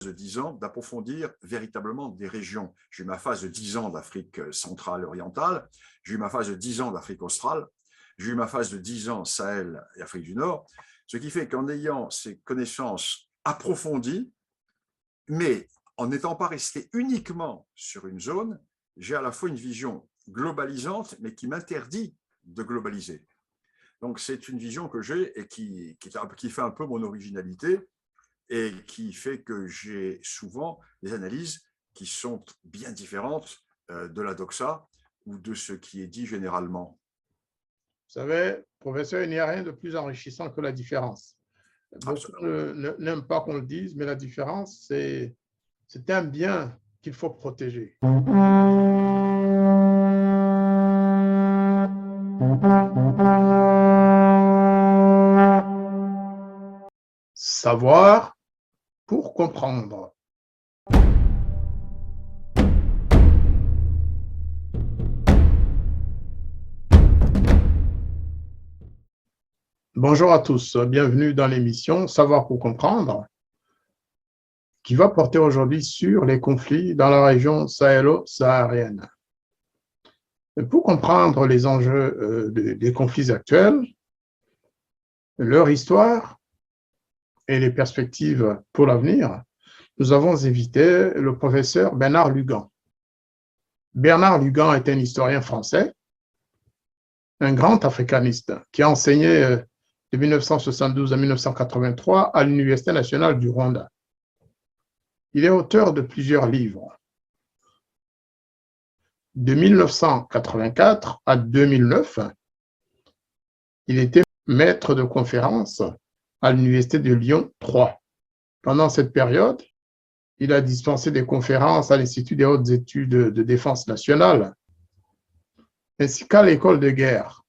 de 10 ans d'approfondir véritablement des régions. J'ai eu ma phase de 10 ans d'Afrique centrale et orientale, j'ai eu ma phase de 10 ans d'Afrique australe, j'ai eu ma phase de 10 ans Sahel et Afrique du Nord, ce qui fait qu'en ayant ces connaissances approfondies, mais en n'étant pas resté uniquement sur une zone, j'ai à la fois une vision globalisante, mais qui m'interdit de globaliser. Donc c'est une vision que j'ai et qui fait un peu mon originalité, et qui fait que j'ai souvent des analyses qui sont bien différentes de la doxa ou de ce qui est dit généralement. Vous savez, professeur, il n'y a rien de plus enrichissant que la différence. Beaucoup n'aiment pas qu'on le dise, mais la différence, c'est un bien qu'il faut protéger. Savoir pour comprendre. Bonjour à tous, bienvenue dans l'émission Savoir pour comprendre, qui va porter aujourd'hui sur les conflits dans la région sahélo-saharienne. Pour comprendre les enjeux des conflits actuels, leur histoire et les perspectives pour l'avenir, nous avons invité le professeur Bernard Lugan. Bernard Lugan est un historien français, un grand africaniste qui a enseigné de 1972 à 1983 à l'Université nationale du Rwanda. Il est auteur de plusieurs livres. De 1984 à 2009, il était maître de conférence à l'Université de Lyon 3. Pendant cette période, il a dispensé des conférences à l'Institut des hautes études de défense nationale, ainsi qu'à l'École de guerre.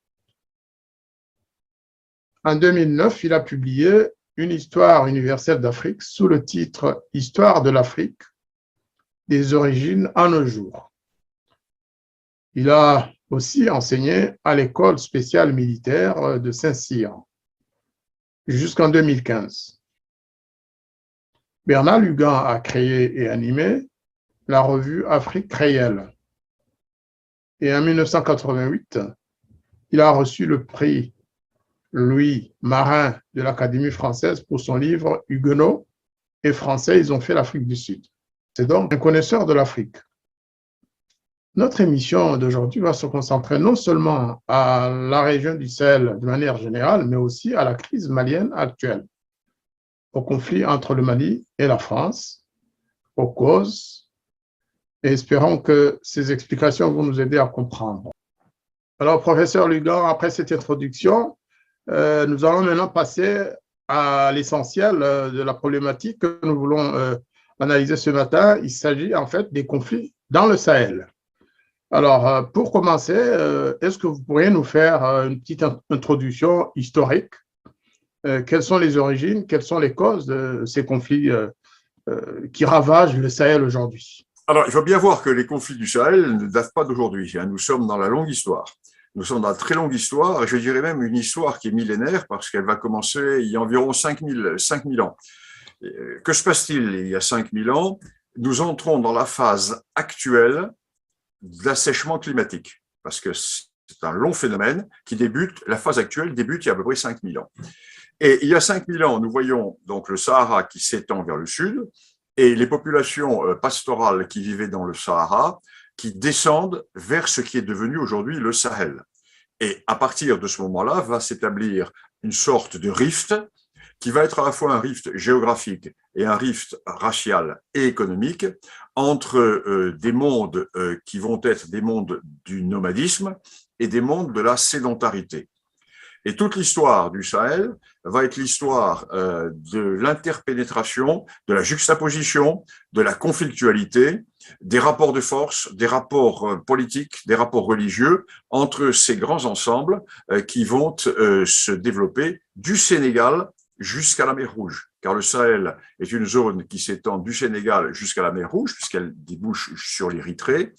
En 2009, il a publié une histoire universelle d'Afrique sous le titre « Histoire de l'Afrique, des origines à nos jours ». Il a aussi enseigné à l'École spéciale militaire de Saint-Cyr jusqu'en 2015. Bernard Lugan a créé et animé la revue Afrique réelle. Et en 1988, il a reçu le prix Louis Marin de l'Académie française pour son livre « Huguenots et Français, ils ont fait l'Afrique du Sud ». C'est donc un connaisseur de l'Afrique. Notre émission d'aujourd'hui va se concentrer non seulement à la région du Sahel de manière générale, mais aussi à la crise malienne actuelle, au conflit entre le Mali et la France, aux causes, et espérons que ces explications vont nous aider à comprendre. Alors, professeur Lugan, après cette introduction, nous allons maintenant passer à l'essentiel de la problématique que nous voulons analyser ce matin. Il s'agit en fait des conflits dans le Sahel. Alors, pour commencer, est-ce que vous pourriez nous faire une petite introduction historique? Quelles sont les origines, quelles sont les causes de ces conflits qui ravagent le Sahel aujourd'hui? Alors, il faut bien voir que les conflits du Sahel ne datent pas d'aujourd'hui. Nous sommes dans la longue histoire. Nous sommes dans la très longue histoire, et je dirais même une histoire qui est millénaire, parce qu'elle va commencer il y a environ 5000 ans. Que se passe-t-il il y a 5000 ans? Nous entrons dans la phase actuelle d'assèchement climatique, parce que c'est un long phénomène qui débute, la phase actuelle débute il y a à peu près 5000 ans. Et il y a 5000 ans, nous voyons donc le Sahara qui s'étend vers le sud, et les populations pastorales qui vivaient dans le Sahara qui descendent vers ce qui est devenu aujourd'hui le Sahel. Et à partir de ce moment-là, va s'établir une sorte de rift qui va être à la fois un rift géographique et un rift racial et économique entre des mondes qui vont être des mondes du nomadisme et des mondes de la sédentarité. Et toute l'histoire du Sahel va être l'histoire de l'interpénétration, de la juxtaposition, de la conflictualité, des rapports de force, des rapports politiques, des rapports religieux entre ces grands ensembles qui vont se développer du Sénégal jusqu'à la mer Rouge. Car le Sahel est une zone qui s'étend du Sénégal jusqu'à la mer Rouge, puisqu'elle débouche sur l'Érythrée,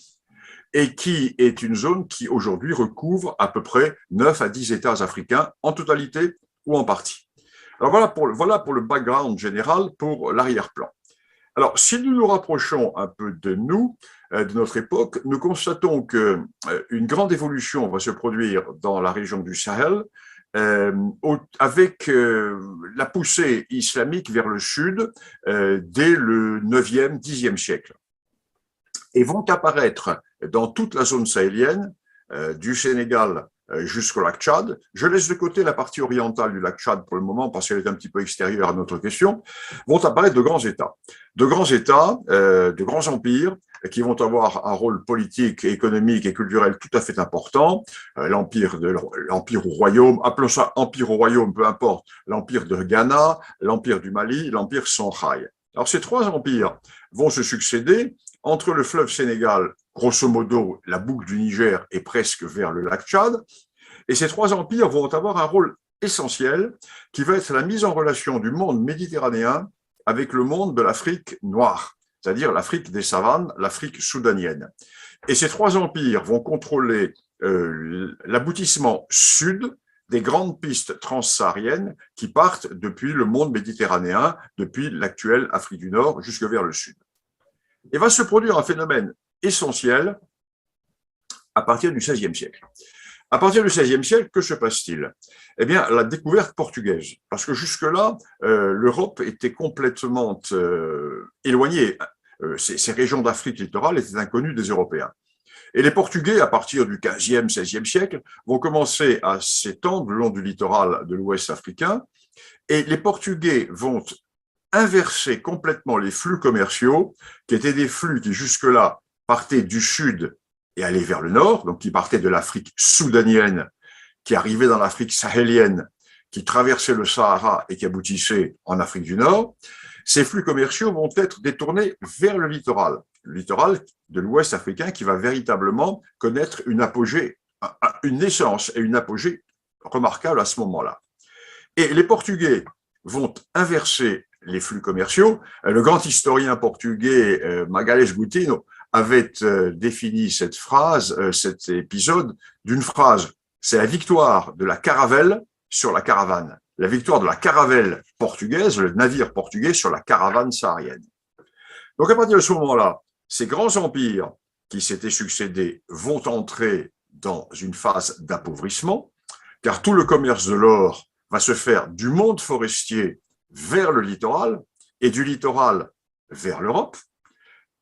et qui est une zone qui aujourd'hui recouvre à peu près 9 à 10 États africains en totalité ou en partie. Alors voilà pour le background général, pour l'arrière-plan. Alors, si nous nous rapprochons un peu de nous, de notre époque, nous constatons qu'une grande évolution va se produire dans la région du Sahel, avec la poussée islamique vers le sud dès le 9e, 10e siècle. Et vont apparaître dans toute la zone sahélienne, du Sénégal jusqu'au lac Tchad. Je laisse de côté la partie orientale du lac Tchad pour le moment parce qu'elle est un petit peu extérieure à notre question, vont apparaître de grands États. De grands empires qui vont avoir un rôle politique, économique et culturel tout à fait important. L'empire au royaume, appelons ça empire au royaume, peu importe, l'empire de Ghana, l'empire du Mali, l'empire Songhai. Alors ces trois empires vont se succéder entre le fleuve Sénégal, grosso modo, la boucle du Niger est presque vers le lac Tchad, et ces trois empires vont avoir un rôle essentiel qui va être la mise en relation du monde méditerranéen avec le monde de l'Afrique noire, c'est-à-dire l'Afrique des savanes, l'Afrique soudanienne. Et ces trois empires vont contrôler l'aboutissement sud des grandes pistes transsahariennes qui partent depuis le monde méditerranéen, depuis l'actuelle Afrique du Nord jusque vers le sud. Et va se produire un phénomène essentiel à partir du XVIe siècle. À partir du XVIe siècle, que se passe-t-il? Eh bien, la découverte portugaise, parce que jusque-là, l'Europe était complètement éloignée. Ces régions d'Afrique littorale étaient inconnues des Européens. Et les Portugais, à partir du XVe, XVIe siècle, vont commencer à s'étendre le long du littoral de l'Ouest africain, et les Portugais vont inverser complètement les flux commerciaux, qui étaient des flux qui jusque-là partaient du sud et allaient vers le nord, donc qui partaient de l'Afrique soudanienne, qui arrivaient dans l'Afrique sahélienne, qui traversaient le Sahara et qui aboutissaient en Afrique du Nord. Ces flux commerciaux vont être détournés vers le littoral de l'Ouest africain qui va véritablement connaître une apogée, une naissance et une apogée remarquable à ce moment-là. Et les Portugais vont inverser les flux commerciaux. Le grand historien portugais Magalhães Coutinho avait défini cette phrase, cet épisode, d'une phrase. C'est la victoire de la caravelle sur la caravane. La victoire de la caravelle portugaise, le navire portugais sur la caravane saharienne. Donc à partir de ce moment-là, ces grands empires qui s'étaient succédés vont entrer dans une phase d'appauvrissement, car tout le commerce de l'or va se faire du monde forestier vers le littoral et du littoral vers l'Europe,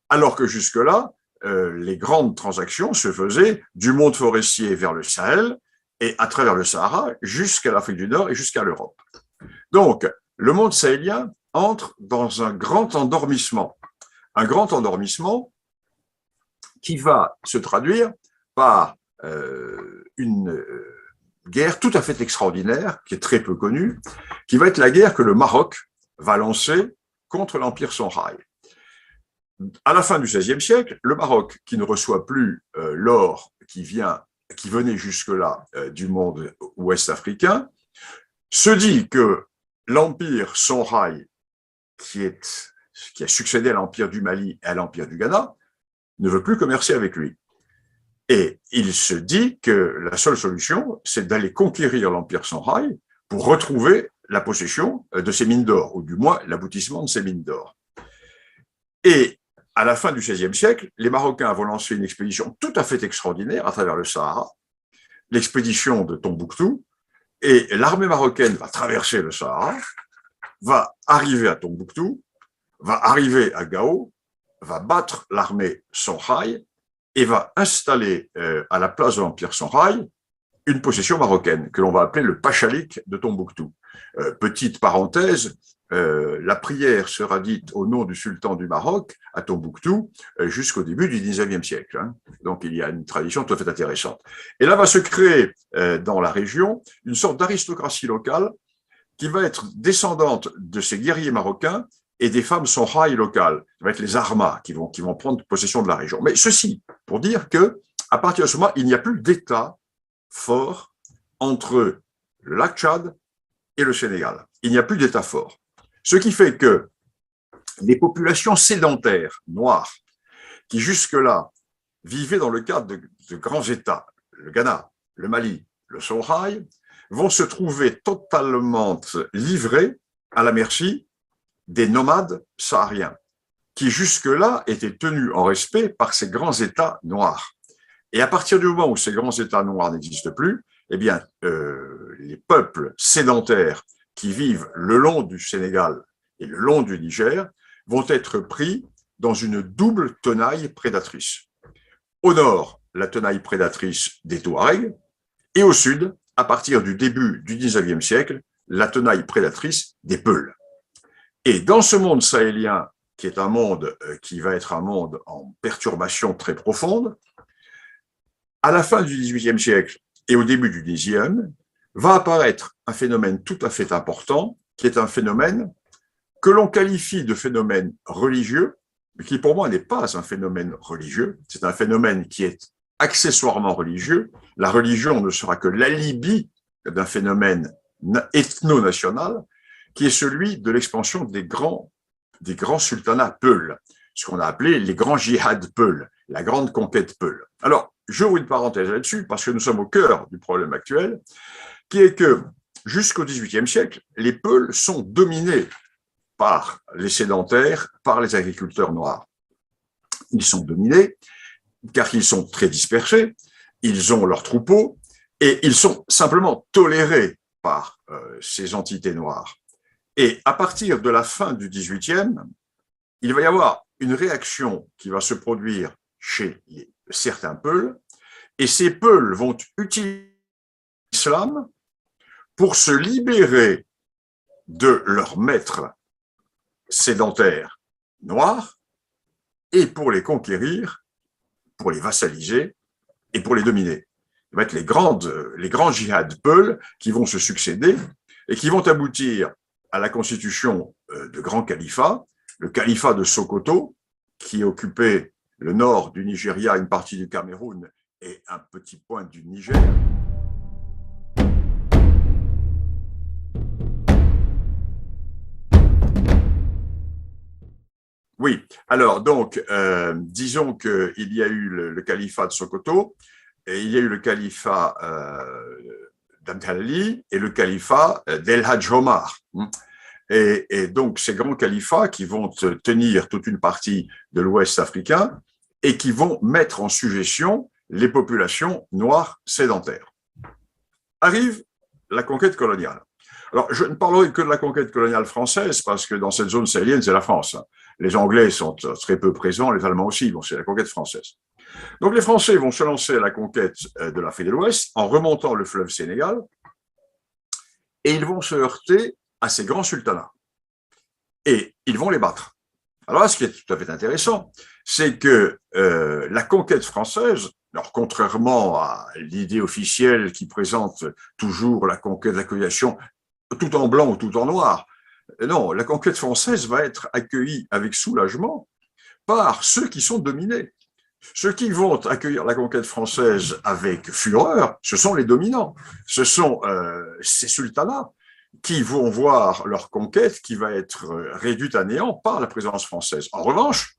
alors que jusque-là, les grandes transactions se faisaient du monde forestier vers le Sahel et à travers le Sahara jusqu'à l'Afrique du Nord et jusqu'à l'Europe. Donc, le monde sahélien entre dans un grand endormissement qui va se traduire par une guerre tout à fait extraordinaire, qui est très peu connue, qui va être la guerre que le Maroc va lancer contre l'Empire Songhai. À la fin du XVIe siècle, le Maroc, qui ne reçoit plus l'or qui venait jusque-là du monde ouest africain, se dit que l'Empire Songhai, qui a succédé à l'Empire du Mali et à l'Empire du Ghana, ne veut plus commercer avec lui. Et il se dit que la seule solution, c'est d'aller conquérir l'Empire Songhai pour retrouver la possession de ses mines d'or, ou du moins l'aboutissement de ses mines d'or. Et à la fin du XVIe siècle, les Marocains vont lancer une expédition tout à fait extraordinaire à travers le Sahara, l'expédition de Tombouctou, et l'armée marocaine va traverser le Sahara, va arriver à Tombouctou, va arriver à Gao, va battre l'armée Songhai et va installer à la place de l'Empire Songhai une possession marocaine que l'on va appeler le Pachalik de Tombouctou. Petite parenthèse, la prière sera dite au nom du sultan du Maroc à Tombouctou jusqu'au début du XIXe siècle. Donc il y a une tradition tout à fait intéressante. Et là va se créer dans la région une sorte d'aristocratie locale qui va être descendante de ces guerriers marocains et des femmes Songhai locales. Ça va être les Armas qui vont prendre possession de la région. Mais ceci pour dire que à partir de ce moment, il n'y a plus d'État fort entre le lac Tchad et le Sénégal. Il n'y a plus d'État fort. Ce qui fait que les populations sédentaires noires qui jusque-là vivaient dans le cadre de grands États, le Ghana, le Mali, le Songhai, vont se trouver totalement livrés à la merci des nomades sahariens. qui jusque-là étaient tenus en respect par ces grands États noirs. Et à partir du moment où ces grands États noirs n'existent plus, eh bien, les peuples sédentaires qui vivent le long du Sénégal et le long du Niger vont être pris dans une double tenaille prédatrice. Au nord, la tenaille prédatrice des Touaregs, et au sud, à partir du début du 19e siècle, la tenaille prédatrice des Peuls. Et dans ce monde sahélien, qui est un monde qui va être un monde en perturbation très profonde, à la fin du XVIIIe siècle et au début du Xe, va apparaître un phénomène tout à fait important, qui est un phénomène que l'on qualifie de phénomène religieux, mais qui pour moi n'est pas un phénomène religieux, c'est un phénomène qui est accessoirement religieux. La religion ne sera que l'alibi d'un phénomène ethno-national, qui est celui de l'expansion des grands sultanats Peuls, ce qu'on a appelé les grands djihad Peuls, la grande conquête Peul. Alors, j'ouvre une parenthèse là-dessus, parce que nous sommes au cœur du problème actuel, qui est que jusqu'au XVIIIe siècle, les Peuls sont dominés par les sédentaires, par les agriculteurs noirs. Ils sont dominés car ils sont très dispersés, ils ont leurs troupeaux et ils sont simplement tolérés par ces entités noires. Et à partir de la fin du XVIIIe, il va y avoir une réaction qui va se produire chez certains Peuls, et ces Peuls vont utiliser l'islam pour se libérer de leurs maîtres sédentaires noirs et pour les conquérir, pour les vassaliser et pour les dominer. Ça va être les grands djihad Peuls qui vont se succéder et qui vont aboutir à la constitution de grands califats, le califat de Sokoto, qui occupait le nord du Nigeria, une partie du Cameroun et un petit point du Niger. Oui, alors donc, disons qu'il y a eu le califat de Sokoto, et il y a eu le califat d'Abd al-Ali et le califat d'El Hadj Omar. Et donc, ces grands califats qui vont tenir toute une partie de l'Ouest africain et qui vont mettre en sujétion les populations noires sédentaires. Arrive la conquête coloniale. Alors, je ne parlerai que de la conquête coloniale française parce que dans cette zone sahélienne, c'est la France. Les Anglais sont très peu présents, les Allemands aussi. Bon, c'est la conquête française. Donc, les Français vont se lancer à la conquête de l'Afrique de l'Ouest en remontant le fleuve Sénégal et ils vont se heurter à ces grands sultanats. Et ils vont les battre. Alors là, ce qui est tout à fait intéressant, c'est que la conquête française, alors contrairement à l'idée officielle qui présente toujours la conquête de la colonisation tout en blanc ou tout en noir, non, la conquête française va être accueillie avec soulagement par ceux qui sont dominés. Ceux qui vont accueillir la conquête française avec fureur, ce sont les dominants, ce sont ces sultanats qui vont voir leur conquête qui va être réduite à néant par la présence française. En revanche,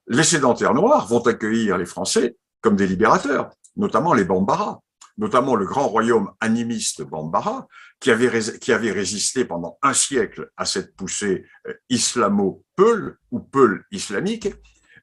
les sédentaires noirs vont accueillir les Français comme des libérateurs, notamment les Bambara, notamment le grand royaume animiste Bambara, qui avait résisté pendant un siècle à cette poussée islamo-peul ou peul islamique,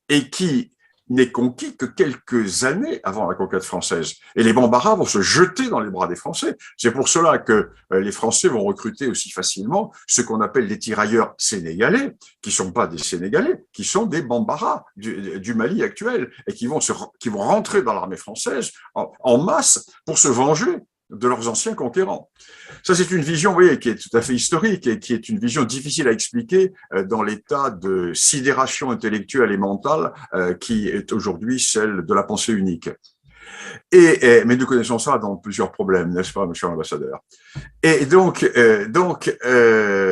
et qui n'est conquis que quelques années avant la conquête française. Et les Bambara vont se jeter dans les bras des Français. C'est pour cela que les Français vont recruter aussi facilement ce qu'on appelle les tirailleurs sénégalais, qui ne sont pas des Sénégalais, qui sont des Bambara du Mali actuel, et qui vont rentrer dans l'armée française en masse pour se venger de leurs anciens conquérants. Ça, c'est une vision, vous voyez, qui est tout à fait historique et qui est une vision difficile à expliquer dans l'état de sidération intellectuelle et mentale qui est aujourd'hui celle de la pensée unique. Mais nous connaissons ça dans plusieurs problèmes, n'est-ce pas, monsieur l'ambassadeur? Et donc la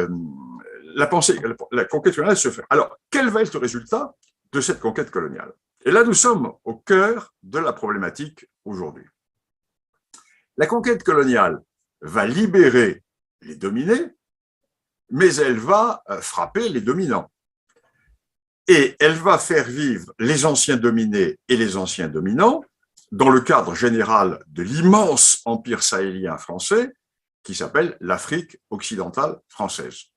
conquête coloniale se fait. Alors, quel va être le résultat de cette conquête coloniale? Et là, nous sommes au cœur de la problématique aujourd'hui. La conquête coloniale va libérer les dominés, mais elle va frapper les dominants. Et elle va faire vivre les anciens dominés et les anciens dominants dans le cadre général de l'immense empire sahélien français qui s'appelle l'Afrique occidentale française.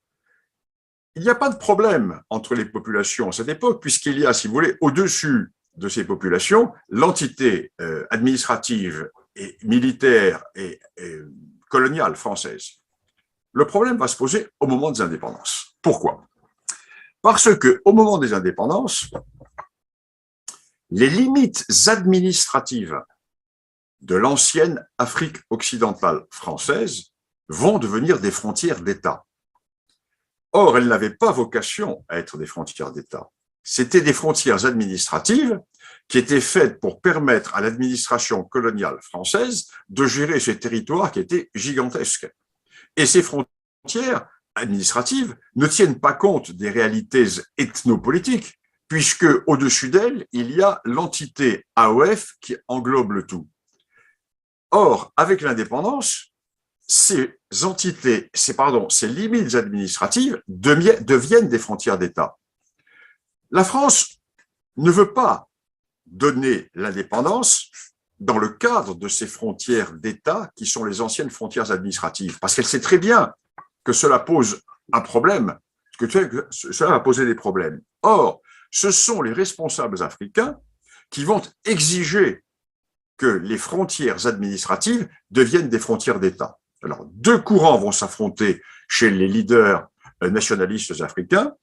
il n'y a pas de problème entre les populations à cette époque, puisqu'il y a, si vous voulez, au-dessus de ces populations, l'entité administrative et militaire et coloniale française. Le problème va se poser au moment des indépendances. Pourquoi? Parce qu'au moment des indépendances, les limites administratives de l'ancienne Afrique occidentale française vont devenir des frontières d'État. Or, elles n'avaient pas vocation à être des frontières d'État. C'était des frontières administratives qui étaient faites pour permettre à l'administration coloniale française de gérer ces territoires qui étaient gigantesques. Et ces frontières administratives ne tiennent pas compte des réalités ethnopolitiques, puisque au-dessus d'elles, il y a l'entité AOF qui englobe le tout. Or, avec l'indépendance, ces limites administratives deviennent des frontières d'État. La France ne veut pas donner l'indépendance dans le cadre de ces frontières d'État qui sont les anciennes frontières administratives, parce qu'elle sait très bien que cela pose un problème, que cela va poser des problèmes. Or, ce sont les responsables africains qui vont exiger que les frontières administratives deviennent des frontières d'État. Alors, deux courants vont s'affronter chez les leaders nationalistes africains,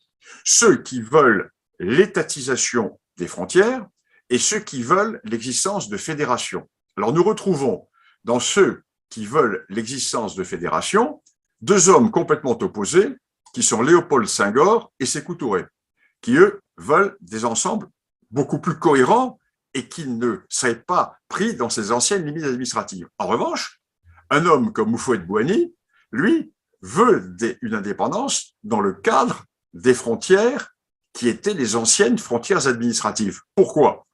ceux qui veulent l'étatisation des frontières et ceux qui veulent l'existence de fédérations. Alors, nous retrouvons dans ceux qui veulent l'existence de fédérations deux hommes complètement opposés qui sont Léopold Senghor et Sékou Touré, qui, eux, veulent des ensembles beaucoup plus cohérents et qui ne seraient pas pris dans ces anciennes limites administratives. En revanche, un homme comme Houphouët-Boigny, lui, veut une indépendance dans le cadre des frontières qui étaient les anciennes frontières administratives. Pourquoi?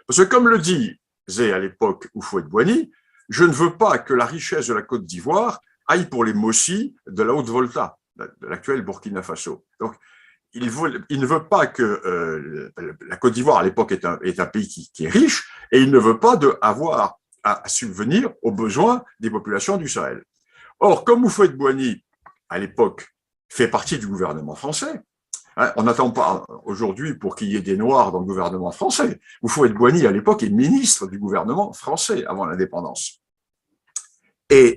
Parce que, comme le disait à l'époque Houphouët-Boigny, je ne veux pas que la richesse de la Côte d'Ivoire aille pour les Mossi de la Haute-Volta, de l'actuel Burkina Faso. Donc, il ne veut pas que la Côte d'Ivoire, à l'époque, est un pays qui est riche, et il ne veut pas avoir à subvenir aux besoins des populations du Sahel. Or, comme Houphouët-Boigny, à l'époque, fait partie du gouvernement français, hein, on n'attend pas aujourd'hui pour qu'il y ait des Noirs dans le gouvernement français. Houphouët-Boigny, à l'époque, est ministre du gouvernement français avant l'indépendance. Et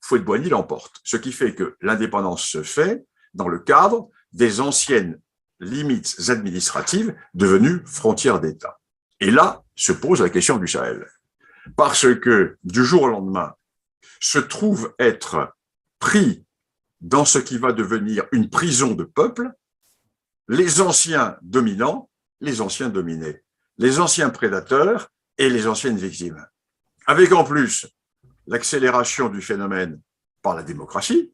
Houphouët-Boigny l'emporte, ce qui fait que l'indépendance se fait dans le cadre des anciennes limites administratives devenues frontières d'État. Et là se pose la question du Sahel. Parce que du jour au lendemain, se trouve être pris dans ce qui va devenir une prison de peuple, les anciens dominants, les anciens dominés, les anciens prédateurs et les anciennes victimes. Avec en plus l'accélération du phénomène par la démocratie,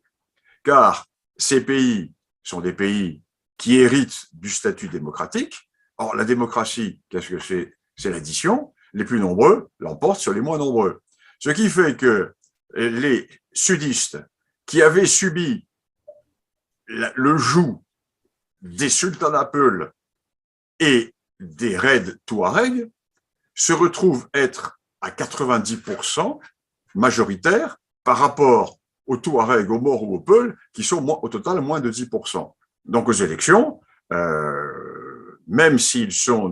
car ces pays sont des pays qui héritent du statut démocratique. Or, la démocratie, qu'est-ce que c'est? C'est l'addition. Les plus nombreux l'emportent sur les moins nombreux. Ce qui fait que les sudistes qui avaient subi le joug des sultanats peuls et des raids touaregs se retrouvent être à 90% majoritaires par rapport aux Touaregs, aux Maures ou aux Peuls, qui sont au total moins de 10%. Donc aux élections, même s'ils sont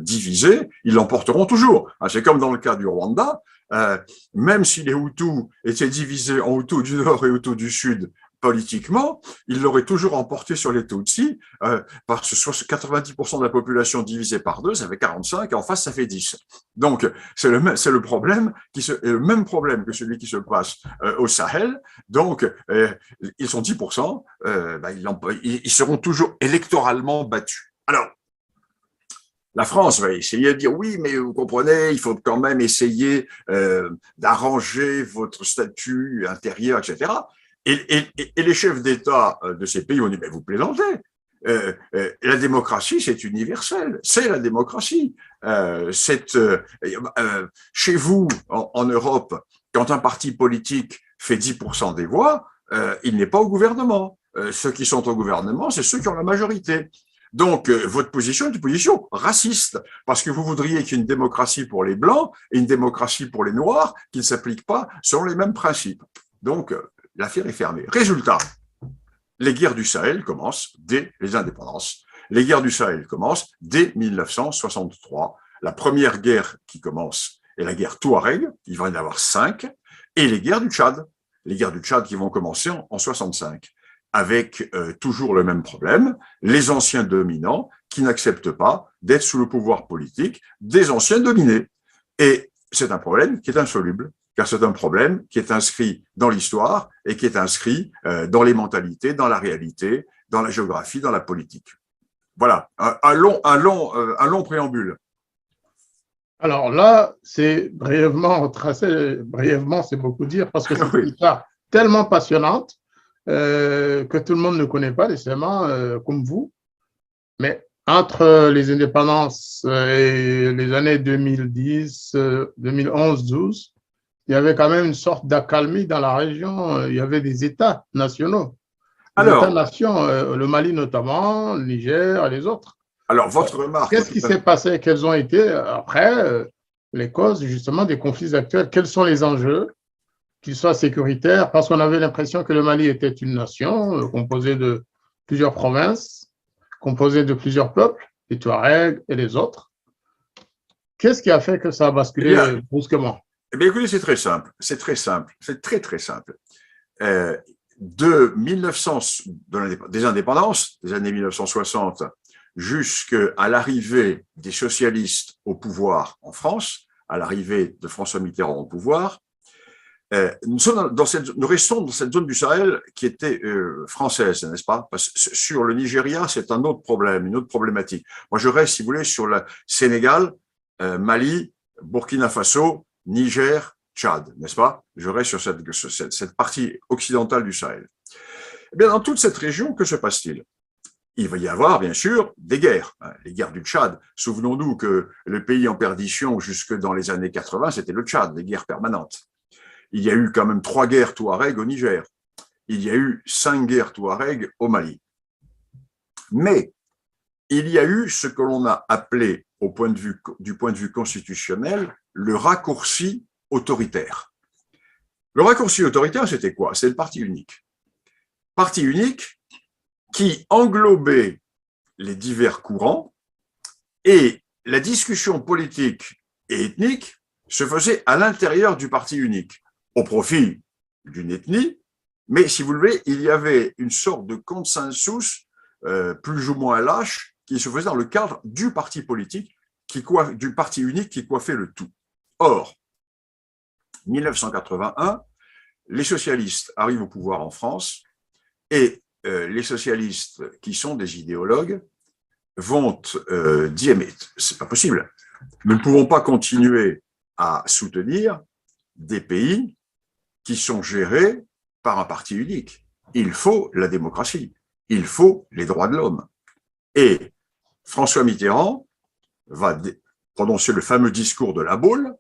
divisés, ils l'emporteront toujours. C'est comme dans le cas du Rwanda, même si les Hutus étaient divisés en Hutus du Nord et Hutus du Sud politiquement, ils l'auraient toujours emporté sur les Tutsis, parce que 90% de la population divisée par deux, ça fait 45, et en face, ça fait 10. Donc, c'est le problème, le même problème que celui qui se passe au Sahel. Donc, ils sont 10%, ils seront toujours électoralement battus. Alors, la France va essayer de dire oui, mais vous comprenez, il faut quand même essayer d'arranger votre statut intérieur, etc. Et les chefs d'État de ces pays ont dit, mais vous plaisantez, la démocratie, c'est universel, c'est la démocratie. Chez vous, en Europe, quand un parti politique fait 10% des voix, il n'est pas au gouvernement. Ceux qui sont au gouvernement, c'est ceux qui ont la majorité. Donc, votre position est une position raciste, parce que vous voudriez qu'il y ait une démocratie pour les Blancs et une démocratie pour les Noirs qui ne s'appliquent pas selon les mêmes principes. Donc, l'affaire est fermée. Résultat, Les guerres du Sahel commencent dès les indépendances. Les guerres du Sahel commencent dès 1963. La première guerre qui commence est la guerre Touareg, il va y en avoir 5, et les guerres du Tchad. Les guerres du Tchad qui vont commencer en 65, avec toujours le même problème, les anciens dominants qui n'acceptent pas d'être sous le pouvoir politique des anciens dominés. Et c'est un problème qui est insoluble, car c'est un problème qui est inscrit dans l'histoire et qui est inscrit dans les mentalités, dans la réalité, dans la géographie, dans la politique. Voilà, un long préambule. Alors là, c'est brièvement tracé, brièvement, c'est beaucoup dire, parce que c'est une histoire tellement passionnante que tout le monde ne connaît pas nécessairement, comme vous. Mais entre les indépendances et les années 2010, 2011-12, il y avait quand même une sorte d'accalmie dans la région. Il y avait des États nationaux, des États-nations, le Mali notamment, le Niger et les autres. Alors, votre remarque… Qu'est-ce qui s'est passé? Quelles ont été, après, les causes justement des conflits actuels? Quels sont les enjeux, qu'ils soient sécuritaires? Parce qu'on avait l'impression que le Mali était une nation composée de plusieurs provinces, composée de plusieurs peuples, les Touaregs et les autres. Qu'est-ce qui a fait que ça a basculé brusquement? Eh bien, écoutez, c'est très simple. C'est très simple. C'est très, très simple. De 1900, des indépendances, des années 1960, jusqu'à l'arrivée des socialistes au pouvoir en France, à l'arrivée de François Mitterrand au pouvoir, nous restons dans cette zone du Sahel qui était française, n'est-ce pas? Parce que sur le Nigeria, c'est un autre problème, une autre problématique. Moi, je reste, si vous voulez, sur le Sénégal, Mali, Burkina Faso, Niger, Tchad, n'est-ce pas? Je reste sur cette partie occidentale du Sahel. Eh bien, dans toute cette région, que se passe-t-il? Il va y avoir, bien sûr, des guerres. Les guerres du Tchad. Souvenons-nous que le pays en perdition jusque dans les années 80, c'était le Tchad, les guerres permanentes. Il y a eu quand même 3 guerres Touareg au Niger. Il y a eu 5 guerres Touareg au Mali. Mais il y a eu ce que l'on a appelé, du point de vue constitutionnel, le raccourci autoritaire. Le raccourci autoritaire, c'était quoi? C'est le parti unique. Parti unique qui englobait les divers courants, et la discussion politique et ethnique se faisait à l'intérieur du parti unique, au profit d'une ethnie, mais si vous le voulez, il y avait une sorte de consensus plus ou moins lâche qui se faisait dans le cadre du parti politique, du parti unique qui coiffait le tout. Or, 1981, les socialistes arrivent au pouvoir en France, et les socialistes qui sont des idéologues vont dire « mais c'est pas possible, nous ne pouvons pas continuer à soutenir des pays qui sont gérés par un parti unique. Il faut la démocratie, il faut les droits de l'homme. » Et François Mitterrand va prononcer le fameux discours de La Baule,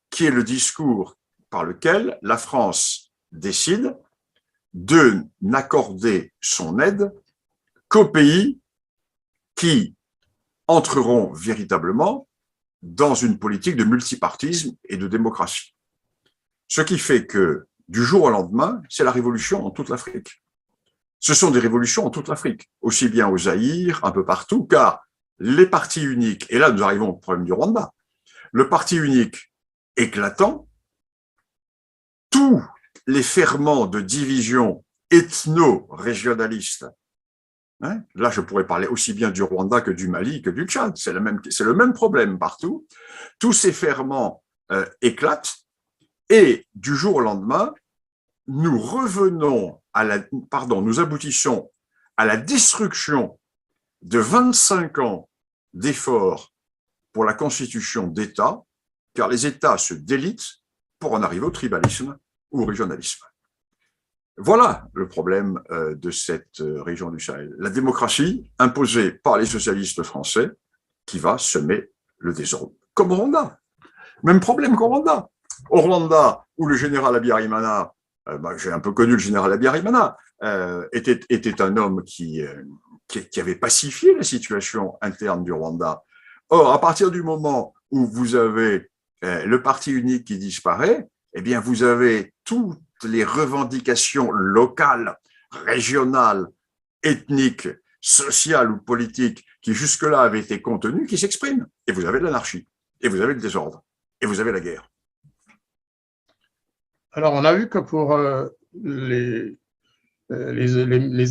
qui est le discours par lequel la France décide de n'accorder son aide qu'aux pays qui entreront véritablement dans une politique de multipartisme et de démocratie. Ce qui fait que, du jour au lendemain, c'est la révolution en toute l'Afrique. Ce sont des révolutions en toute l'Afrique, aussi bien au Zaïre, un peu partout, car les partis uniques, et là nous arrivons au problème du Rwanda, le parti unique éclatant, tous les ferments de division ethno-régionaliste, hein, là je pourrais parler aussi bien du Rwanda que du Mali, que du Tchad, c'est le même problème partout, tous ces ferments éclatent, et du jour au lendemain, nous aboutissons à la destruction de 25 ans d'efforts pour la constitution d'États, car les États se délitent pour en arriver au tribalisme ou au régionalisme. Voilà le problème de cette région du Sahel. La démocratie imposée par les socialistes français qui va semer le désordre. Comme au Rwanda. Même problème qu'au Rwanda. Au Rwanda, où le général Habyarimana, j'ai un peu connu le général Habyarimana, était un homme qui avait pacifié la situation interne du Rwanda. Or, à partir du moment où vous avez le parti unique qui disparaît, eh bien, vous avez toutes les revendications locales, régionales, ethnique, sociale ou politique qui jusque-là avait été contenue qui s'exprime. Et vous avez l'anarchie, et vous avez le désordre, et vous avez la guerre. Alors, on a vu que pour les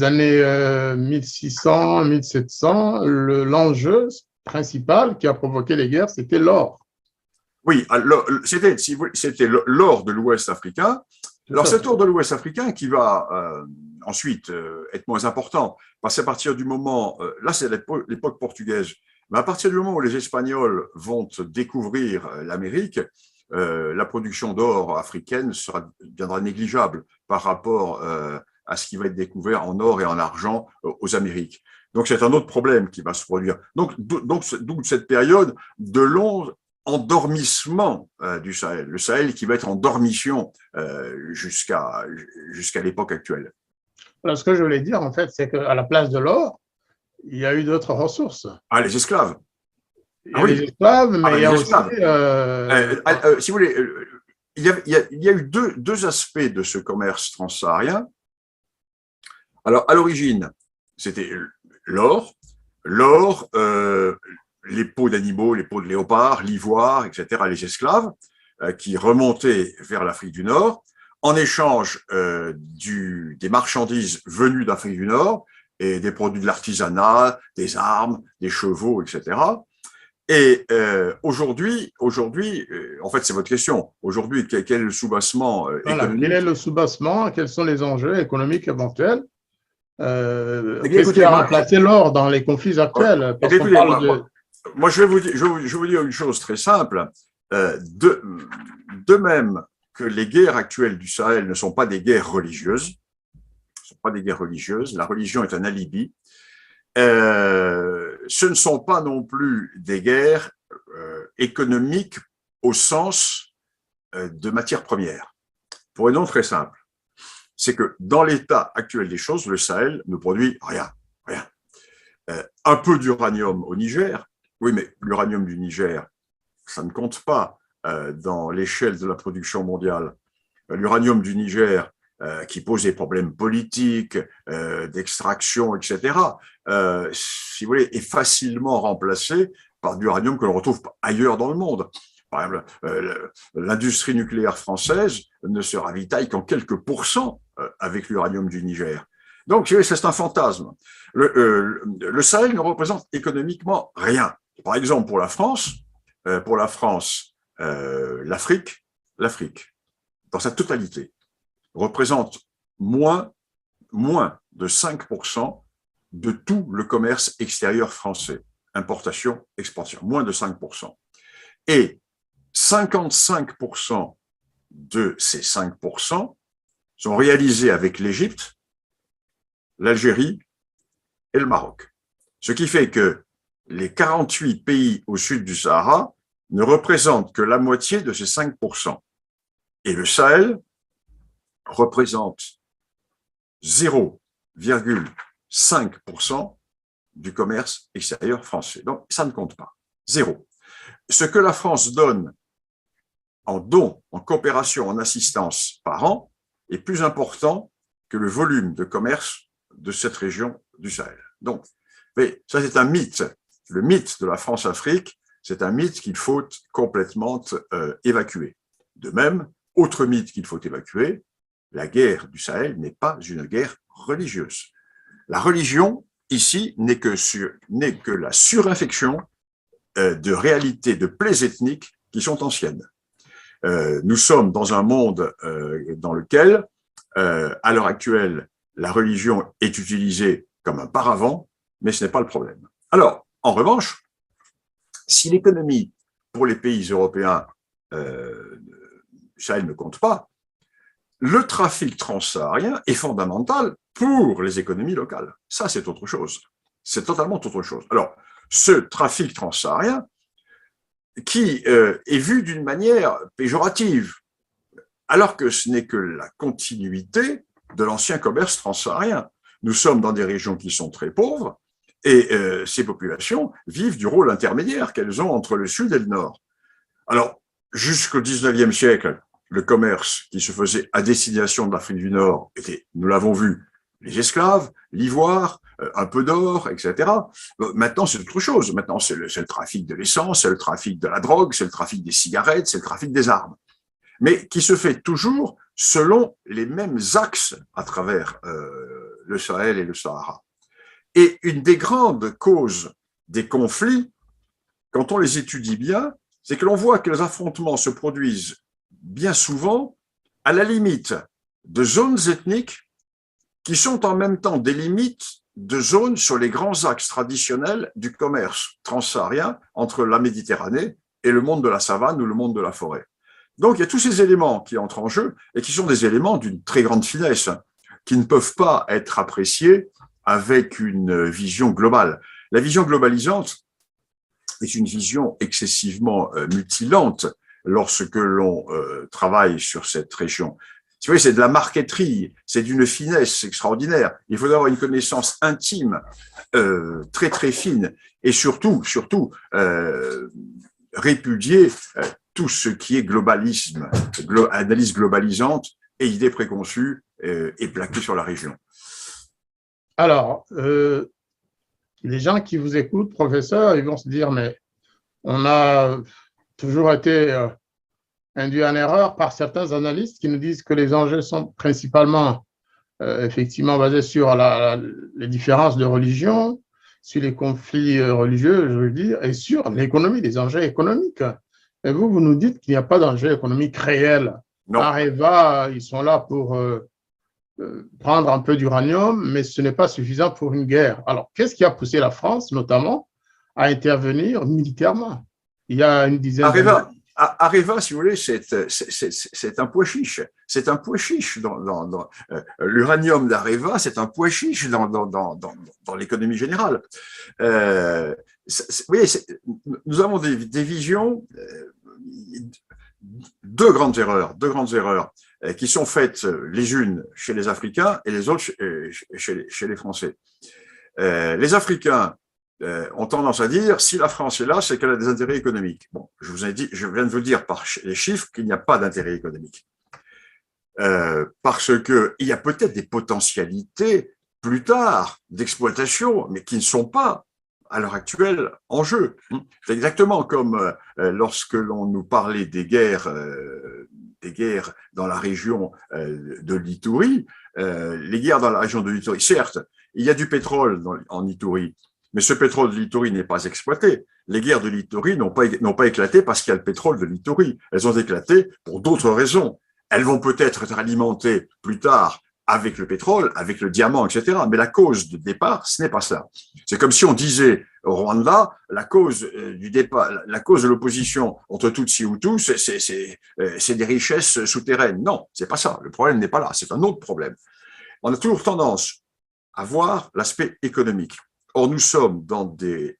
années 1600, 1700, l'enjeu principal qui a provoqué les guerres, c'était l'or. Oui, c'était l'or de l'Ouest africain. Alors, cet or de l'Ouest africain qui va ensuite être moins important, parce qu'à partir du moment, là c'est l'époque portugaise, mais à partir du moment où les Espagnols vont découvrir l'Amérique, la production d'or africaine deviendra négligeable par rapport à ce qui va être découvert en or et en argent aux Amériques. Donc, c'est un autre problème qui va se produire. Donc d'où cette période de long endormissement du Sahel. Le Sahel qui va être en dormition jusqu'à l'époque actuelle. Alors, ce que je voulais dire, en fait, c'est qu'à la place de l'or, il y a eu d'autres ressources. Ah, les esclaves. Il y a les esclaves, mais il y a aussi… si vous voulez, il y a eu deux aspects de ce commerce transsaharien. Alors, à l'origine, c'était l'or, les peaux d'animaux, les peaux de léopard, l'ivoire, etc., les esclaves qui remontaient vers l'Afrique du Nord en échange des marchandises venues d'Afrique du Nord et des produits de l'artisanat, des armes, des chevaux, etc. Et aujourd'hui, en fait, c'est votre question. Aujourd'hui, quel est le soubassement économique? Quel est le soubassement? Quels sont les enjeux économiques éventuels? Qu'est-ce qui a remplacé l'or dans les conflits actuels? Parce qu'on parle de… Moi, je vais vous dire une chose très simple. De même que les guerres actuelles du Sahel ne sont pas des guerres religieuses, la religion est un alibi. Ce ne sont pas non plus des guerres économiques au sens de matières premières. Pour une raison très simple, c'est que dans l'état actuel des choses, le Sahel ne produit rien. Un peu d'uranium au Niger, oui, mais l'uranium du Niger, ça ne compte pas dans l'échelle de la production mondiale. L'uranium du Niger, qui pose des problèmes politiques, d'extraction, etc., si vous voulez, est facilement remplacé par de l'uranium que l'on retrouve ailleurs dans le monde. Par exemple, l'industrie nucléaire française ne se ravitaille qu'en quelques pourcents avec l'uranium du Niger. Donc, c'est un fantasme. Le Sahel ne représente économiquement rien. Par exemple, pour la France, l'Afrique, dans sa totalité, représente moins de 5% de tout le commerce extérieur français. Importation, exportation, moins de 5%. Et 55% de ces 5% sont réalisés avec l'Égypte, l'Algérie et le Maroc. Ce qui fait que les 48 pays au sud du Sahara ne représentent que la moitié de ces 5%. Et le Sahel représente 0,5% du commerce extérieur français. Donc, ça ne compte pas. Zéro. Ce que la France donne en dons, en coopération, en assistance par an est plus important que le volume de commerce de cette région du Sahel. Donc, mais ça, c'est un mythe. Le mythe de la France-Afrique, c'est un mythe qu'il faut complètement évacuer. De même, autre mythe qu'il faut évacuer, la guerre du Sahel n'est pas une guerre religieuse. La religion, ici, n'est que la surinfection de réalités, de plaies ethniques qui sont anciennes. Nous sommes dans un monde dans lequel, à l'heure actuelle, la religion est utilisée comme un paravent, mais ce n'est pas le problème. Alors, en revanche, si l'économie pour les pays européens, Sahel ne compte pas, le trafic transsaharien est fondamental pour les économies locales. Ça, c'est autre chose. C'est totalement autre chose. Alors, ce trafic transsaharien, qui est vu d'une manière péjorative, alors que ce n'est que la continuité de l'ancien commerce transsaharien. Nous sommes dans des régions qui sont très pauvres, et ces populations vivent du rôle intermédiaire qu'elles ont entre le sud et le nord. Alors, jusqu'au 19e siècle, le commerce qui se faisait à destination de l'Afrique du Nord était, nous l'avons vu, les esclaves, l'ivoire, un peu d'or, etc. Maintenant, c'est autre chose. Maintenant, c'est le trafic de l'essence, c'est le trafic de la drogue, c'est le trafic des cigarettes, c'est le trafic des armes. Mais qui se fait toujours selon les mêmes axes à travers le Sahel et le Sahara. Et une des grandes causes des conflits, quand on les étudie bien, c'est que l'on voit que les affrontements se produisent bien souvent à la limite de zones ethniques qui sont en même temps des limites de zones sur les grands axes traditionnels du commerce transsaharien entre la Méditerranée et le monde de la savane ou le monde de la forêt. Donc, il y a tous ces éléments qui entrent en jeu et qui sont des éléments d'une très grande finesse, qui ne peuvent pas être appréciés avec une vision globale. La vision globalisante est une vision excessivement mutilante lorsque l'on travaille sur cette région. Tu vois, c'est de la marqueterie, c'est d'une finesse extraordinaire. Il faut avoir une connaissance intime, très très fine, et surtout répudier tout ce qui est globalisme, analyse globalisante et idées préconçues et plaquées sur la région. Alors, les gens qui vous écoutent, professeur, ils vont se dire, mais on a toujours été induit en erreur par certains analystes qui nous disent que les enjeux sont principalement effectivement basés sur les différences de religion, sur les conflits religieux, je veux dire, et sur l'économie, les enjeux économiques. Et vous nous dites qu'il n'y a pas d'enjeu économique réel. Non. Areva, ils sont là pour prendre un peu d'uranium, mais ce n'est pas suffisant pour une guerre. Alors, qu'est-ce qui a poussé la France, notamment, à intervenir militairement? Il y a une dizaine d'années. Areva, si vous voulez, c'est un pois chiche. C'est un pois chiche l'uranium d'Areva, c'est un pois chiche dans l'économie générale. Vous voyez, nous avons des visions, deux grandes erreurs qui sont faites les unes chez les Africains et les autres chez les Français. Les Africains ont tendance à dire si la France est là, c'est qu'elle a des intérêts économiques. Bon, je viens de vous dire par les chiffres qu'il n'y a pas d'intérêt économique. Parce qu'il y a peut-être des potentialités plus tard d'exploitation, mais qui ne sont pas à l'heure actuelle en jeu. C'est exactement comme lorsque l'on nous parlait des guerres dans la région de l'Itourie. Les guerres dans la région de l'Itourie, certes, il y a du pétrole en Itourie, mais ce pétrole de l'Itourie n'est pas exploité. Les guerres de l'Itourie n'ont pas éclaté parce qu'il y a le pétrole de l'Itourie. Elles ont éclaté pour d'autres raisons. Elles vont peut-être être alimentées plus tard avec le pétrole, avec le diamant, etc. Mais la cause de départ, ce n'est pas ça. C'est comme si on disait au Rwanda, la cause du départ, la cause de l'opposition entre Tutsi et Hutu, c'est des richesses souterraines. Non, c'est pas ça. Le problème n'est pas là. C'est un autre problème. On a toujours tendance à voir l'aspect économique. Or, nous sommes dans des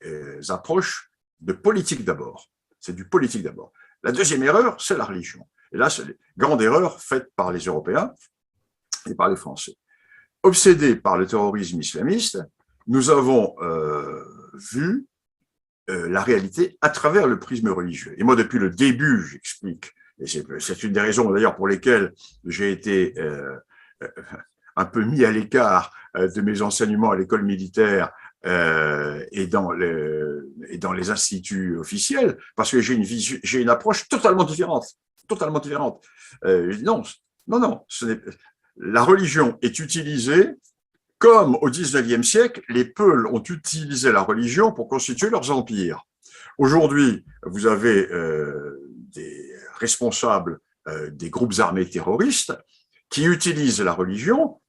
approches de politique d'abord. C'est du politique d'abord. La deuxième erreur, c'est la religion. Et là, c'est une grande erreur faite par les Européens et par les Français. Obsédés par le terrorisme islamiste, nous avons vu la réalité à travers le prisme religieux. Et moi, depuis le début, j'explique, et c'est une des raisons d'ailleurs pour lesquelles j'ai été un peu mis à l'écart de mes enseignements à l'école militaire et dans les instituts officiels, parce que j'ai une approche totalement différente. Non, la religion est utilisée comme au XIXe siècle, les Peuls ont utilisé la religion pour constituer leurs empires. Aujourd'hui, vous avez des responsables des groupes armés terroristes qui utilisent la religion,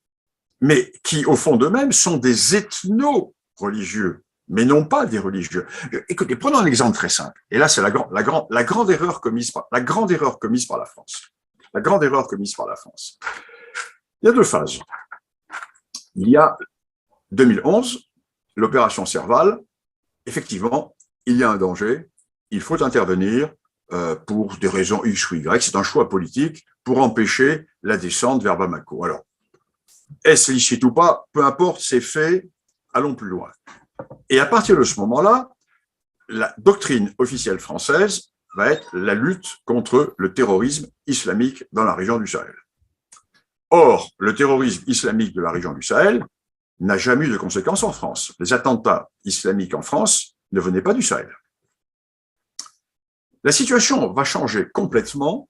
mais qui, au fond d'eux-mêmes, sont des ethno-religieux, mais non pas des religieux. Écoutez, prenons un exemple très simple. Et là, c'est la grande erreur commise par la France. La grande erreur commise par la France. Il y a deux phases. Il y a 2011, l'opération Serval. Effectivement, il y a un danger. Il faut intervenir pour des raisons X ou Y. C'est un choix politique pour empêcher la descente vers Bamako. Alors, est-ce licite ou pas? Peu importe, c'est fait. Allons plus loin. Et à partir de ce moment-là, la doctrine officielle française va être la lutte contre le terrorisme islamique dans la région du Sahel. Or, le terrorisme islamique de la région du Sahel n'a jamais eu de conséquences en France. Les attentats islamiques en France ne venaient pas du Sahel. La situation va changer complètement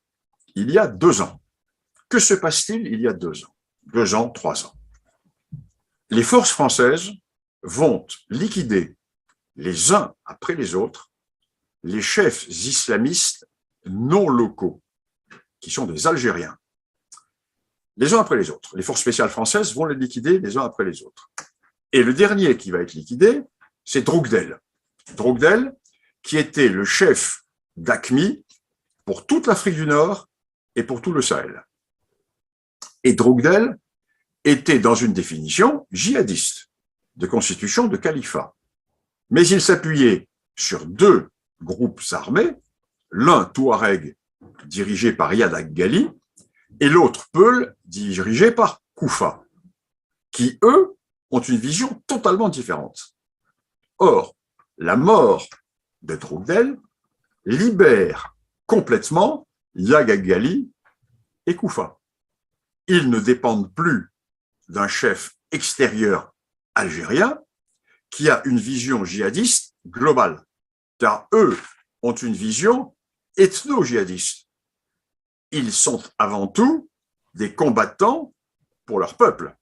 il y a 2 ans. Que se passe-t-il il y a 2 ans, 2 ans, 3 ans? Les forces françaises vont liquider les uns après les autres les chefs islamistes non locaux, qui sont des Algériens. Les uns après les autres. Les forces spéciales françaises vont les liquider les uns après les autres. Et le dernier qui va être liquidé, c'est Droukdel. Droukdel, qui était le chef d'AQMI pour toute l'Afrique du Nord et pour tout le Sahel. Et Droukdel était dans une définition djihadiste, de constitution de califat. Mais il s'appuyait sur 2 groupes armés, l'un Touareg, dirigé par Yadak Ghali, et l'autre Peul, dirigé par Koufa, qui, eux, ont une vision totalement différente. Or, la mort de Droukdel libère complètement Yadak Ghali et Koufa. Ils ne dépendent plus d'un chef extérieur algérien qui a une vision djihadiste globale, car eux ont une vision ethno-djihadiste. Ils sont avant tout des combattants pour leur peuple.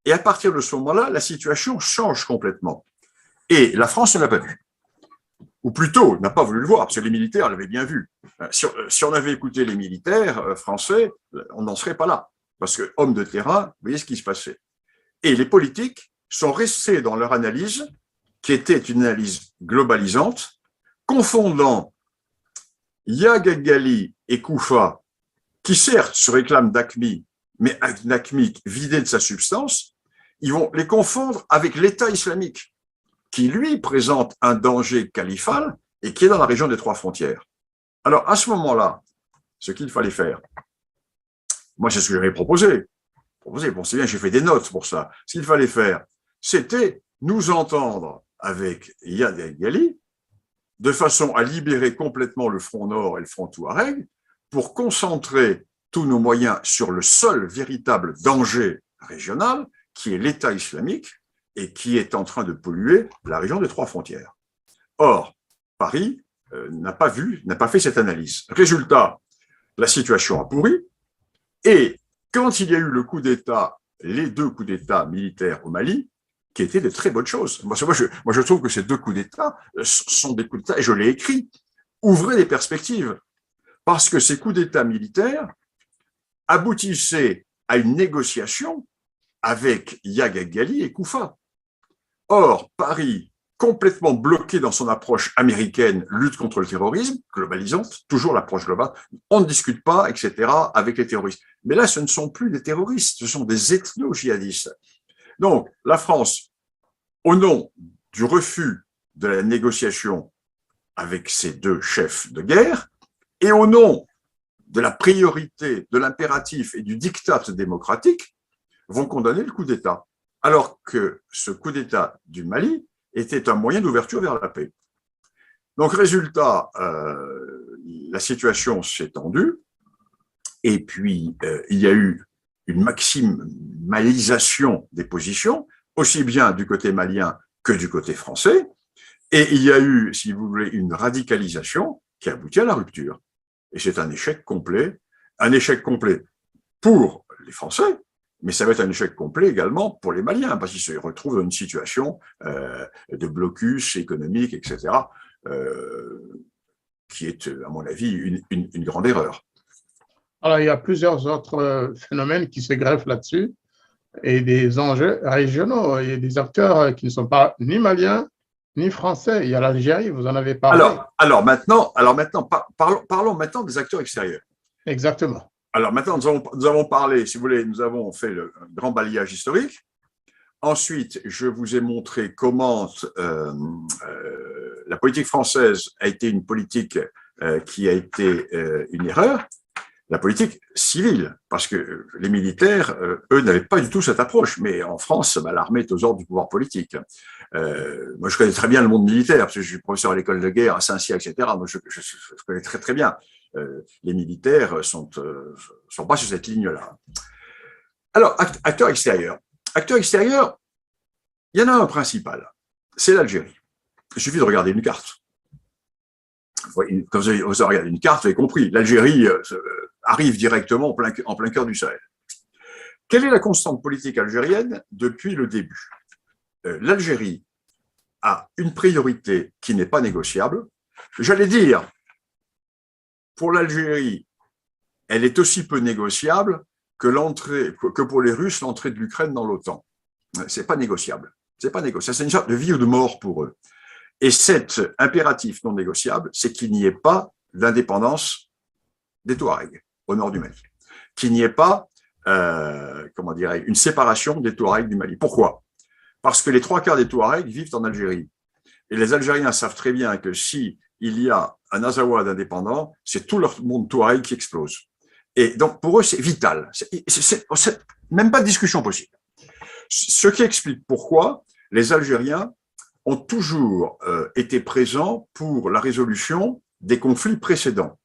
Et à partir de ce moment-là, la situation change complètement. Et la France ne l'a pas vu. Ou plutôt, n'a pas voulu le voir, parce que les militaires l'avaient bien vu. Si on avait écouté les militaires français, on n'en serait pas là. Parce que, hommes de terrain, vous voyez ce qui se passait. Et les politiques sont restés dans leur analyse, qui était une analyse globalisante, confondant Yadak Ghali et Koufa, qui certes se réclament d'AQMI, mais d'AQMI vidé de sa substance, ils vont les confondre avec l'État islamique, qui lui présente un danger califal et qui est dans la région des 3 frontières. Alors à ce moment-là, ce qu'il fallait faire, moi c'est ce que j'avais proposé, bon c'est bien, j'ai fait des notes pour ça, ce qu'il fallait faire, c'était nous entendre avec Yadak Ghali, de façon à libérer complètement le front nord et le front Touareg, pour concentrer tous nos moyens sur le seul véritable danger régional, qui est l'État islamique, et qui est en train de polluer la région des 3 frontières. Or, Paris n'a pas fait cette analyse. Résultat, la situation a pourri, et quand il y a eu le coup d'État, les 2 coups d'État militaires au Mali, qui étaient de très bonnes choses. Moi, je trouve que ces 2 coups d'État sont des coups d'État, et je l'ai écrit, ouvrez des perspectives, parce que ces coups d'État militaires aboutissaient à une négociation avec Yadak Ghali et Koufa. Or, Paris, complètement bloqué dans son approche américaine, lutte contre le terrorisme, globalisante, toujours l'approche globale, on ne discute pas, etc., avec les terroristes. Mais là, ce ne sont plus des terroristes, ce sont des ethno-djihadistes. Donc, la France, au nom du refus de la négociation avec ces 2 chefs de guerre, et au nom de la priorité, de l'impératif et du diktat démocratique, vont condamner le coup d'État. Alors que ce coup d'État du Mali était un moyen d'ouverture vers la paix. Donc, résultat, la situation s'est tendue, et puis il y a eu une maximalisation des positions, aussi bien du côté malien que du côté français, et il y a eu, si vous voulez, une radicalisation qui aboutit à la rupture. Et c'est un échec complet pour les Français, mais ça va être un échec complet également pour les Maliens, parce qu'ils se retrouvent dans une situation de blocus économique, etc., qui est, à mon avis, une grande erreur. Alors, il y a plusieurs autres phénomènes qui se greffent là-dessus et des enjeux régionaux. Il y a des acteurs qui ne sont pas ni maliens, ni français. Il y a l'Algérie, vous en avez parlé. Alors maintenant, parlons maintenant des acteurs extérieurs. Exactement. Alors maintenant, nous avons parlé, si vous voulez, nous avons fait le grand balayage historique. Ensuite, je vous ai montré comment la politique française a été une politique qui a été une erreur, la politique civile, parce que les militaires, eux, n'avaient pas du tout cette approche. Mais en France, l'armée est aux ordres du pouvoir politique. Moi, je connais très bien le monde militaire, parce que je suis professeur à l'école de guerre à Saint-Cyr, etc. Moi, je connais très, très bien. Les militaires sont pas sur cette ligne-là. Alors, acteurs extérieurs. Acteurs extérieurs, il y en a un principal, c'est l'Algérie. Il suffit de regarder une carte. Quand vous avez regardé une carte, vous avez compris, l'Algérie arrive directement en plein cœur du Sahel. Quelle est la constante politique algérienne depuis le début? L'Algérie a une priorité qui n'est pas négociable. J'allais dire, pour l'Algérie, elle est aussi peu négociable que pour les Russes, l'entrée de l'Ukraine dans l'OTAN. C'est pas négociable. C'est pas négociable. C'est une sorte de vie ou de mort pour eux. Et cet impératif non négociable, c'est qu'il n'y ait pas d'indépendance des Touaregs au nord du Mali, qu'il n'y ait pas, comment dirais-je, une séparation des Touaregs du Mali. Pourquoi? Parce que les 3/4 des Touaregs vivent en Algérie. Et les Algériens savent très bien que si il y a un Azawad indépendant, c'est tout leur monde Touareg qui explose. Et donc, pour eux, c'est vital. C'est même pas de discussion possible. Ce qui explique pourquoi les Algériens ont toujours été présents pour la résolution des conflits précédents.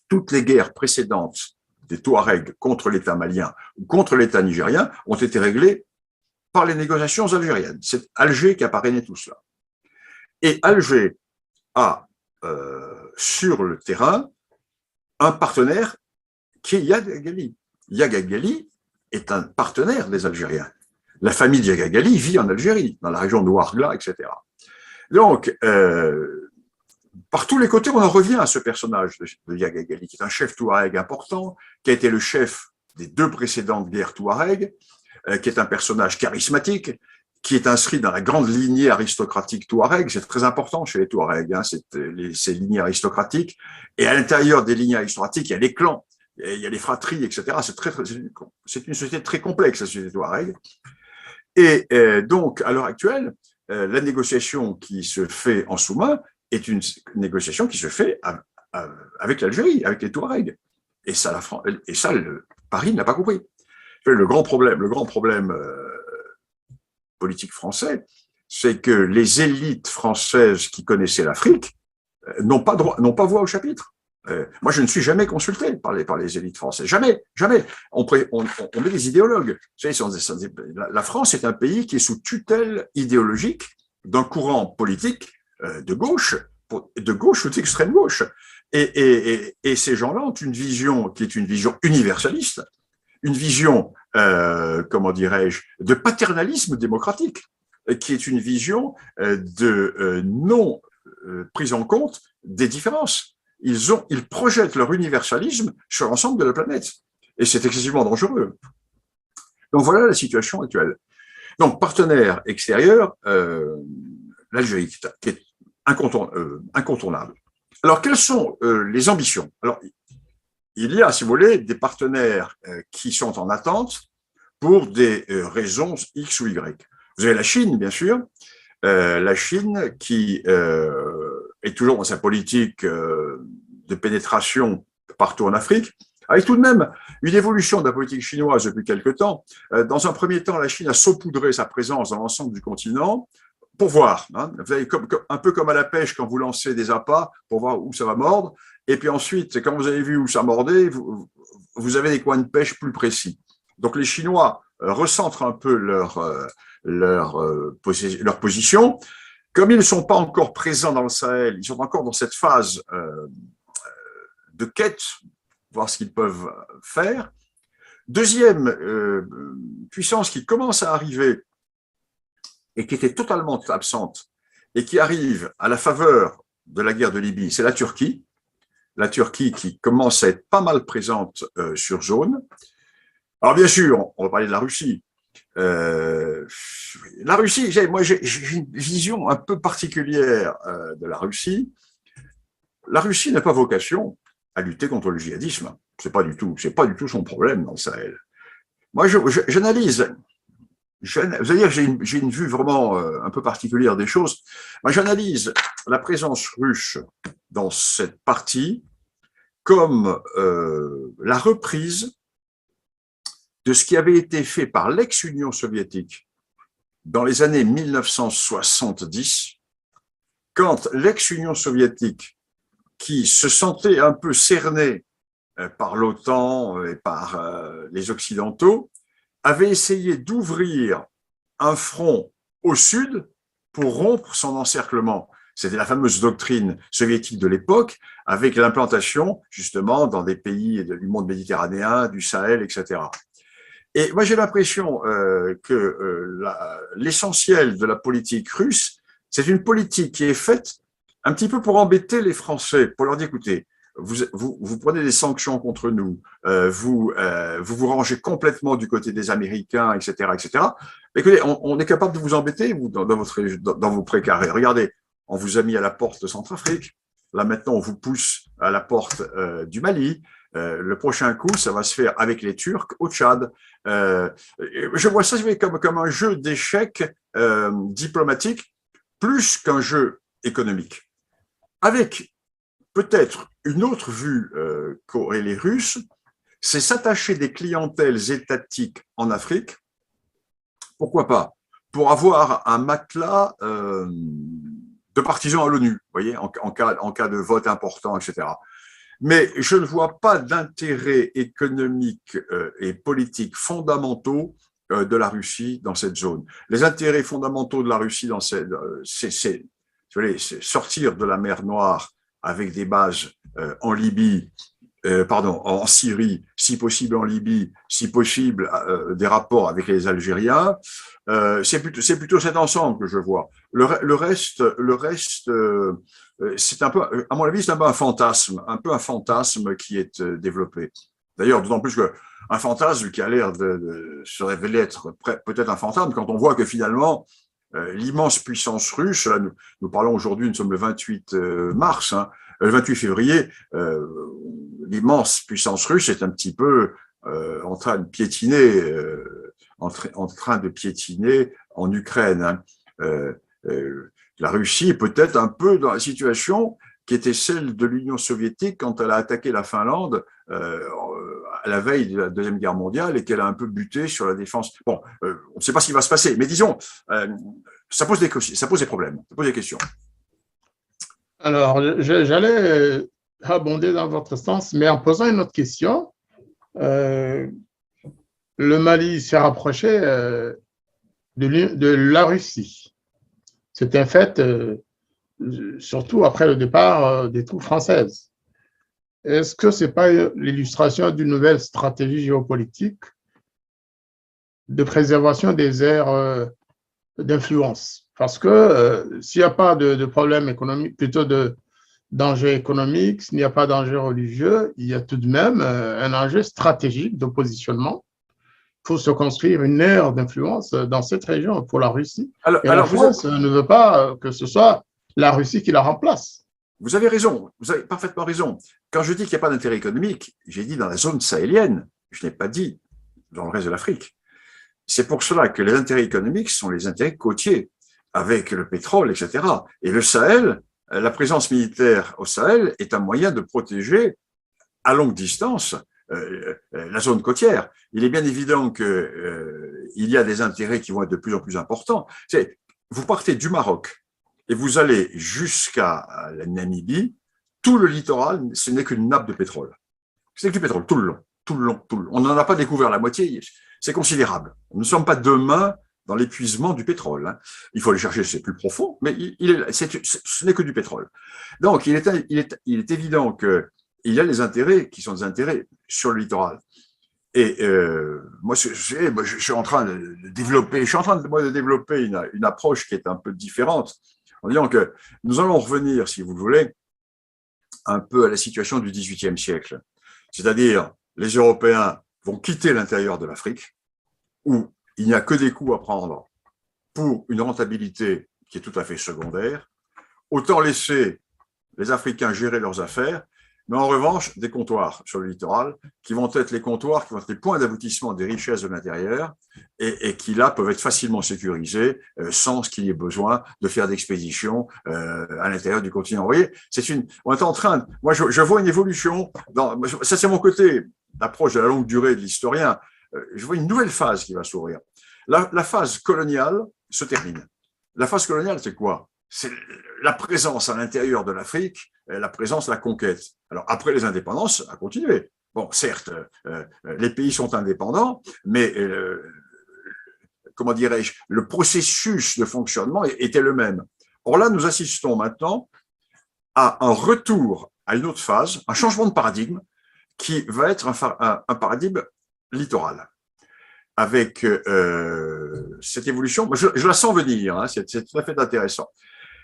Toutes les guerres précédentes des Touaregs contre l'État malien ou contre l'État nigérien ont été réglées par les négociations algériennes. C'est Alger qui a parrainé tout cela. Et Alger a, sur le terrain, un partenaire qui est Yaga Ghali. Yaga Ghali est un partenaire des Algériens. La famille de Yaga Ghali vit en Algérie, dans la région de Ouargla, etc. Donc, par tous les côtés, on en revient à ce personnage de Yaga Ghali, qui est un chef touareg important, qui a été le chef des 2 précédentes guerres touareg, qui est un personnage charismatique, qui est inscrit dans la grande lignée aristocratique touareg. C'est très important chez les Touaregs, hein, ces lignées aristocratiques. Et à l'intérieur des lignées aristocratiques, il y a les clans, il y a les fratries, etc. C'est une société très complexe, la société touareg. Et donc, à l'heure actuelle, la négociation qui se fait en sous-main est une négociation qui se fait avec l'Algérie, avec les Touaregs. Et ça, Paris n'a pas compris. Le grand problème politique français, c'est que les élites françaises qui connaissaient l'Afrique n'ont pas voix au chapitre. Moi, je ne suis jamais consulté par les élites françaises. Jamais, jamais. On met des idéologues. Vous savez, la France est un pays qui est sous tutelle idéologique d'un courant politique de gauche ou d'extrême gauche. Et ces gens-là ont une vision qui est une vision universaliste, une vision, comment dirais-je, de paternalisme démocratique, qui est une vision de non prise en compte des différences. Ils projettent leur universalisme sur l'ensemble de la planète. Et c'est excessivement dangereux. Donc voilà la situation actuelle. Donc, partenaire extérieur, l'Algérie, qui est incontournable. Alors, quelles sont les ambitions? Alors, il y a, si vous voulez, des partenaires qui sont en attente pour des raisons X ou Y. Vous avez la Chine, bien sûr, la Chine qui est toujours dans sa politique de pénétration partout en Afrique, avec tout de même une évolution de la politique chinoise depuis quelque temps. Dans un premier temps, la Chine a saupoudré sa présence dans l'ensemble du continent pour voir. Hein, vous avez un peu comme à la pêche quand vous lancez des appâts pour voir où ça va mordre. Et puis ensuite, quand vous avez vu où ça mordait, vous avez des coins de pêche plus précis. Donc les Chinois recentrent un peu leur position. Comme ils ne sont pas encore présents dans le Sahel, ils sont encore dans cette phase de quête, voir ce qu'ils peuvent faire. Deuxième puissance qui commence à arriver et qui était totalement absente et qui arrive à la faveur de la guerre de Libye, c'est la Turquie. La Turquie qui commence à être pas mal présente sur zone. Alors bien sûr, on va parler de la Russie. La Russie, j'ai une vision un peu particulière de la Russie. La Russie n'a pas vocation à lutter contre le djihadisme. C'est pas du tout son problème dans le Sahel. Moi, j'analyse. Vous allez dire, j'ai une vue vraiment un peu particulière des choses. Moi, j'analyse la présence russe dans cette partie comme la reprise de ce qui avait été fait par l'ex-Union soviétique dans les années 1970, quand l'ex-Union soviétique, qui se sentait un peu cernée par l'OTAN et par les Occidentaux avaient essayé d'ouvrir un front au sud pour rompre son encerclement. C'était la fameuse doctrine soviétique de l'époque, avec l'implantation, justement, dans des pays du monde méditerranéen, du Sahel, etc. Et moi, j'ai l'impression que l'essentiel de la politique russe, c'est une politique qui est faite un petit peu pour embêter les Français, pour leur dire, écoutez, vous prenez des sanctions contre nous, vous rangez complètement du côté des Américains, etc., etc. Écoutez, on est capable de vous embêter vous, dans vos précarés. Regardez, on vous a mis à la porte de Centrafrique. Là, maintenant, on vous pousse à la porte du Mali. Le prochain coup, ça va se faire avec les Turcs au Tchad. Je vois ça comme un jeu d'échecs diplomatique plus qu'un jeu économique. Avec peut-être une autre vue qu'auraient les Russes, c'est s'attacher des clientèles étatiques en Afrique. Pourquoi pas? Pour avoir un matelas de partisans à l'ONU, vous voyez, en cas de vote important, etc. Mais je ne vois pas d'intérêts économiques et politiques fondamentaux de la Russie dans cette zone. Les intérêts fondamentaux de la Russie dans c'est sortir de la mer Noire avec des bases en Libye, en Syrie, si possible en Libye, si possible des rapports avec les Algériens. C'est plutôt cet ensemble que je vois. Le reste, c'est un peu, à mon avis, c'est un peu un fantasme qui est développé. D'ailleurs, d'autant plus qu'un fantasme qui a l'air de se révéler être peut-être un fantasme quand on voit que finalement, l'immense puissance russe, là, nous parlons aujourd'hui, nous sommes le 28 mars, hein, le 28 février, l'immense puissance russe est un petit peu en train de piétiner, en Ukraine. Hein. La Russie est peut-être un peu dans la situation qui était celle de l'Union soviétique quand elle a attaqué la Finlande à la veille de la Deuxième Guerre mondiale et qu'elle a un peu buté sur la défense. Bon, on ne sait pas ce qui va se passer, mais disons, ça pose des problèmes, ça pose des questions. Alors, j'allais abonder dans votre sens, mais en posant une autre question. Le Mali s'est rapproché de la Russie. C'est un fait, surtout après le départ des troupes françaises. Est-ce que ce n'est pas l'illustration d'une nouvelle stratégie géopolitique de préservation des aires d'influence? Parce que s'il n'y a pas de problème économique, plutôt de danger économique, s'il n'y a pas d'enjeu religieux, il y a tout de même un enjeu stratégique de positionnement. Il faut se construire une aire d'influence dans cette région pour la Russie. Et la France ne veut pas que ce soit la Russie qui la remplace. Vous avez raison, vous avez parfaitement raison. Quand je dis qu'il n'y a pas d'intérêt économique, j'ai dit dans la zone sahélienne, je n'ai pas dit dans le reste de l'Afrique. C'est pour cela que les intérêts économiques sont les intérêts côtiers, avec le pétrole, etc. Et le Sahel, la présence militaire au Sahel est un moyen de protéger à longue distance la zone côtière. Il est bien évident qu'il y a des intérêts qui vont être de plus en plus importants. Vous partez du Maroc et vous allez jusqu'à la Namibie, tout le littoral, ce n'est qu'une nappe de pétrole. C'est que du pétrole, tout le long. On n'en a pas découvert la moitié, c'est considérable. Nous ne sommes pas demain dans l'épuisement du pétrole. Hein. Il faut aller chercher, c'est plus profond, mais ce n'est que du pétrole. Donc, il est évident qu'il y a des intérêts qui sont des intérêts sur le littoral. Et moi, je suis en train de développer, une approche qui est un peu différente, en disant que nous allons revenir, si vous le voulez, un peu à la situation du XVIIIe siècle. C'est-à-dire, les Européens vont quitter l'intérieur de l'Afrique, où il n'y a que des coûts à prendre pour une rentabilité qui est tout à fait secondaire. Autant laisser les Africains gérer leurs affaires, mais en revanche, des comptoirs sur le littoral qui vont être les comptoirs, qui vont être les points d'aboutissement des richesses de l'intérieur et qui, là, peuvent être facilement sécurisés sans qu'il y ait besoin de faire d'expéditions à l'intérieur du continent. Vous voyez, on est en train moi, je vois une évolution. Ça, c'est mon côté d'approche de la longue durée de l'historien. Je vois une nouvelle phase qui va s'ouvrir. La phase coloniale se termine. La phase coloniale, c'est quoi? C'est la présence à l'intérieur de l'Afrique, la présence, la conquête. Alors, après les indépendances, a continué. bon, certes, les pays sont indépendants, mais comment dirais-je, le processus de fonctionnement était le même. Or là, nous assistons maintenant à un retour à une autre phase, un changement de paradigme qui va être un paradigme littoral. Avec cette évolution, je la sens venir, hein, c'est tout à fait intéressant.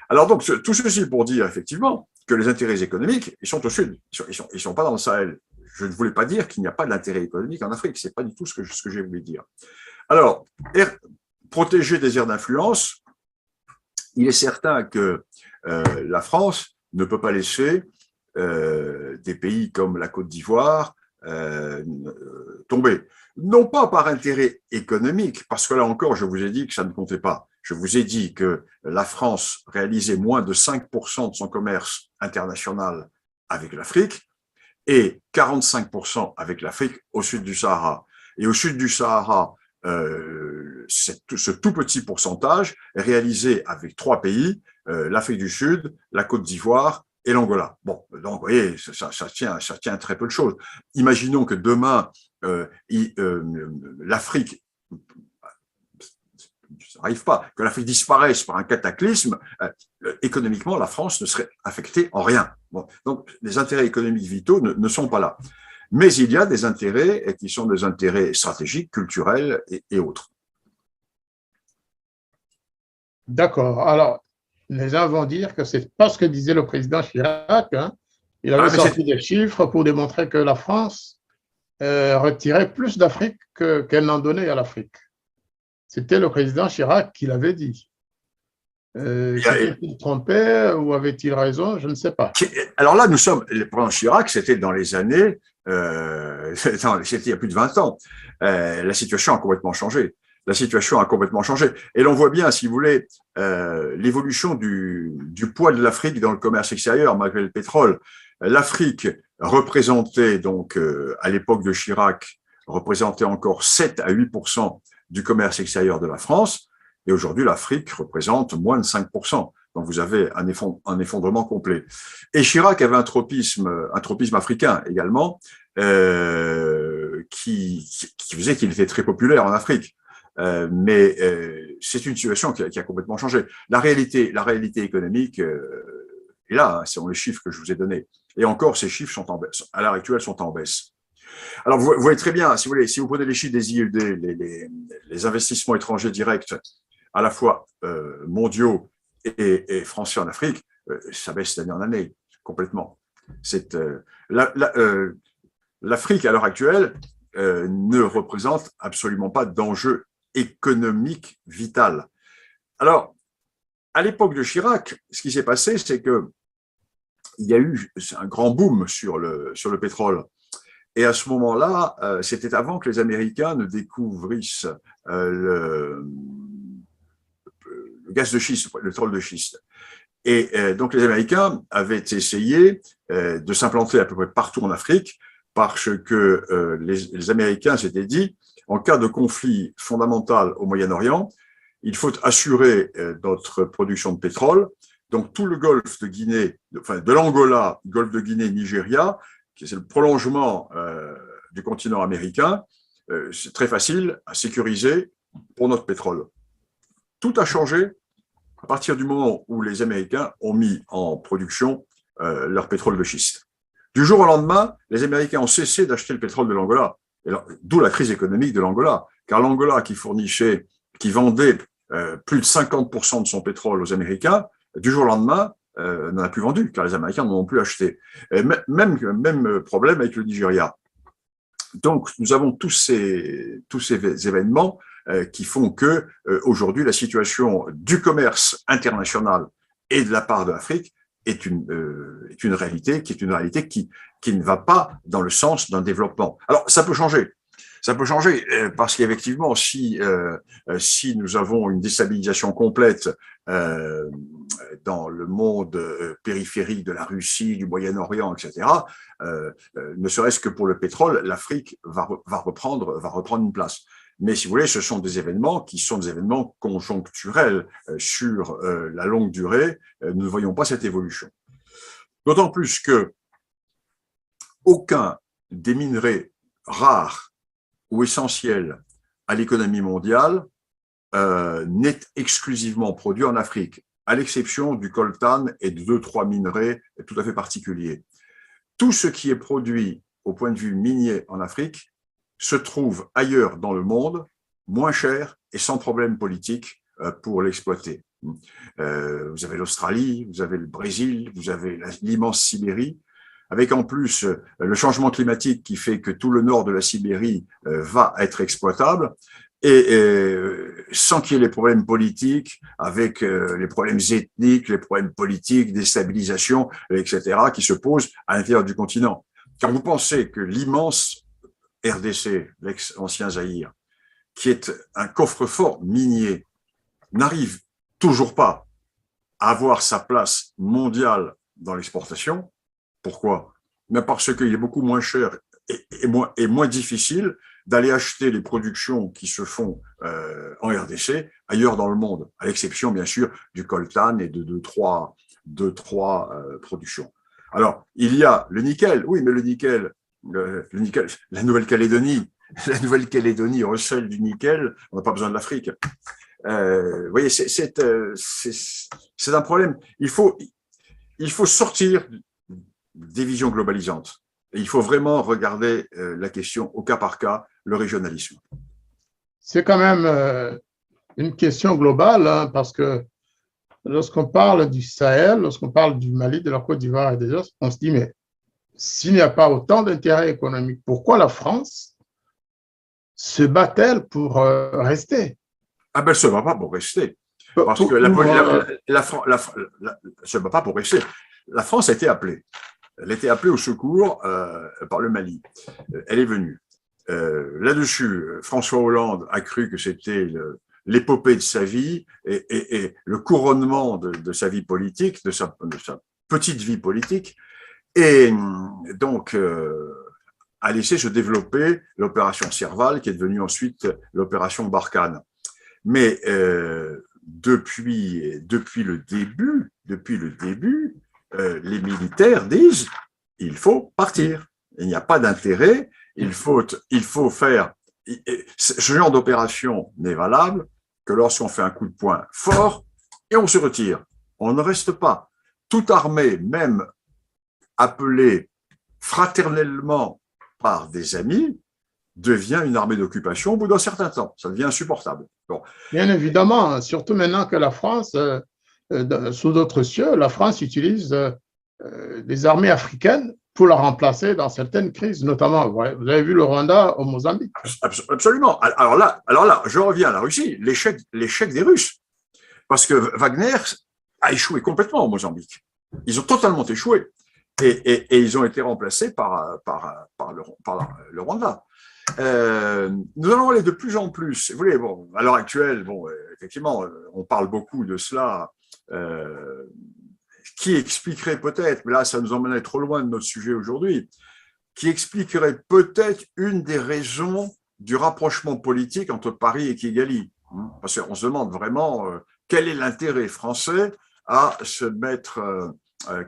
Alors donc, tout ceci pour dire effectivement que les intérêts économiques, ils sont au sud, ils sont pas dans le Sahel. Je ne voulais pas dire qu'il n'y a pas d'intérêt économique en Afrique, c'est pas du tout ce que j'ai voulu dire. Alors, protéger des aires d'influence, il est certain que la France ne peut pas laisser des pays comme la Côte d'Ivoire tomber. Non pas par intérêt économique, parce que là encore, je vous ai dit que ça ne comptait pas. Je vous ai dit que la France réalisait moins de 5% de son commerce international avec l'Afrique et 45% avec l'Afrique au sud du Sahara. Et au sud du Sahara, ce tout petit pourcentage est réalisé avec 3 pays, l'Afrique du Sud, la Côte d'Ivoire et l'Angola. Bon, donc, vous voyez, ça tient très peu de choses. Imaginons que demain, l'Afrique, ça n'arrive pas, que l'Afrique disparaisse par un cataclysme, économiquement, la France ne serait affectée en rien. Bon, donc, les intérêts économiques vitaux ne sont pas là. Mais il y a des intérêts qui sont des intérêts stratégiques, culturels et autres. D'accord. Alors, les gens vont dire que c'est pas ce que disait le président Chirac. Hein. Il avait sorti des chiffres pour démontrer que la France retirait plus d'Afrique qu'elle n'en donnait à l'Afrique. C'était le président Chirac qui l'avait dit. S'était-il trompé ou avait-il raison? Je ne sais pas. Alors là, le président Chirac, c'était dans les années, c'était il y a plus de 20 ans. La situation a complètement changé. La situation a complètement changé. Et l'on voit bien, si vous voulez, l'évolution du poids de l'Afrique dans le commerce extérieur, malgré le pétrole. L'Afrique représentait, donc, à l'époque de Chirac, représentait encore 7 à 8% du commerce extérieur de la France. Et aujourd'hui, l'Afrique représente moins de 5%. Donc, vous avez un effondrement complet. Et Chirac avait un tropisme africain également, qui faisait qu'il était très populaire en Afrique. Mais c'est une situation qui a complètement changé. La réalité économique est là, hein, selon les chiffres que je vous ai donnés. Et encore, ces chiffres sont en baisse. À l'heure actuelle, sont en baisse. Alors, vous voyez très bien, si vous prenez les chiffres des IED, les investissements étrangers directs, à la fois mondiaux et français en Afrique, ça baisse d'année en année, complètement. L'Afrique, à l'heure actuelle, ne représente absolument pas d'enjeu économique vital. Alors, à l'époque de Chirac, ce qui s'est passé, c'est que il y a eu un grand boom sur le pétrole. Et à ce moment-là, c'était avant que les Américains ne découvrissent le gaz de schiste, le pétrole de schiste. Et donc, les Américains avaient essayé de s'implanter à peu près partout en Afrique parce que les Américains s'étaient dit, en cas de conflit fondamental au Moyen-Orient, il faut assurer notre production de pétrole. Donc, tout le golfe de Guinée, enfin de l'Angola, golfe de Guinée, Nigeria, qui est le prolongement du continent américain, c'est très facile à sécuriser pour notre pétrole. Tout a changé à partir du moment où les Américains ont mis en production leur pétrole de schiste. Du jour au lendemain, les Américains ont cessé d'acheter le pétrole de l'Angola, d'où la crise économique de l'Angola, car l'Angola qui vendait plus de 50% de son pétrole aux Américains, du jour au lendemain, n'en a plus vendu, car les Américains n'en ont plus acheté. Et même problème avec le Nigeria. Donc, nous avons tous ces événements qui font que aujourd'hui, la situation du commerce international et de la part de l'Afrique est une réalité qui ne va pas dans le sens d'un développement. Alors, ça peut changer. Ça peut changer parce qu'effectivement, si nous avons une déstabilisation complète dans le monde périphérique de la Russie, du Moyen-Orient, etc., ne serait-ce que pour le pétrole, l'Afrique va reprendre une place. Mais si vous voulez, ce sont des événements qui sont des événements conjoncturels sur la longue durée. Nous ne voyons pas cette évolution. D'autant plus que aucun des minerais rares ou essentiels à l'économie mondiale n'est exclusivement produit en Afrique, à l'exception du coltan et de 2-3 minerais tout à fait particuliers. Tout ce qui est produit au point de vue minier en Afrique se trouve ailleurs dans le monde, moins cher et sans problème politique pour l'exploiter. Vous avez l'Australie, vous avez le Brésil, vous avez l'immense Sibérie, avec en plus le changement climatique qui fait que tout le nord de la Sibérie va être exploitable, et sans qu'il y ait les problèmes politiques, avec les problèmes ethniques, les problèmes politiques, déstabilisation, etc., qui se posent à l'intérieur du continent. Car vous pensez que l'immense RDC, l'ex-ancien Zaïre, qui est un coffre-fort minier, n'arrive toujours pas à avoir sa place mondiale dans l'exportation. Pourquoi? Mais parce qu'il est beaucoup moins cher et moins difficile d'aller acheter les productions qui se font en RDC ailleurs dans le monde, à l'exception bien sûr du coltan et de 2-3 productions. Alors, il y a le nickel, oui, mais le nickel, la Nouvelle-Calédonie recèle du nickel, on n'a pas besoin de l'Afrique. Vous voyez, c'est un problème. Il faut sortir des visions globalisantes. Et il faut vraiment regarder la question au cas par cas, le régionalisme. C'est quand même une question globale, hein, parce que lorsqu'on parle du Sahel, lorsqu'on parle du Mali, de la Côte d'Ivoire et des autres, on se dit, mais s'il n'y a pas autant d'intérêts économiques, pourquoi la France se bat-elle pour rester? Ah ben, elle ne se bat pas pour rester. Parce que se bat pas pour rester. La France a été appelée. Elle a été appelée au secours par le Mali. Elle est venue. Là-dessus, François Hollande a cru que c'était l'épopée de sa vie et le couronnement de sa vie politique, de sa petite vie politique, et donc a laissé se développer l'opération Serval, qui est devenue ensuite l'opération Barkhane. Mais depuis le début, les militaires disent il faut partir. Il n'y a pas d'intérêt. Il faut faire. Ce genre d'opération n'est valable que lorsqu'on fait un coup de poing fort et on se retire. On ne reste pas. Toute armée, même appelée fraternellement par des amis, devient une armée d'occupation au bout d'un certain temps. Ça devient insupportable. Bon. Bien évidemment, surtout maintenant que la France, sous d'autres cieux, la France utilise des armées africaines pour la remplacer dans certaines crises, notamment, vous avez vu le Rwanda au Mozambique. Absolument. Alors là, je reviens à la Russie, l'échec des Russes. Parce que Wagner a échoué complètement au Mozambique. Ils ont totalement échoué. Et ils ont été remplacés par le Rwanda. Nous allons aller de plus en plus. Vous voulez, bon, à l'heure actuelle, bon, effectivement, on parle beaucoup de cela, qui expliquerait peut-être, mais là, ça nous emmènerait trop loin de notre sujet aujourd'hui, qui expliquerait peut-être une des raisons du rapprochement politique entre Paris et Kigali. Parce qu'on se demande vraiment quel est l'intérêt français à se mettre,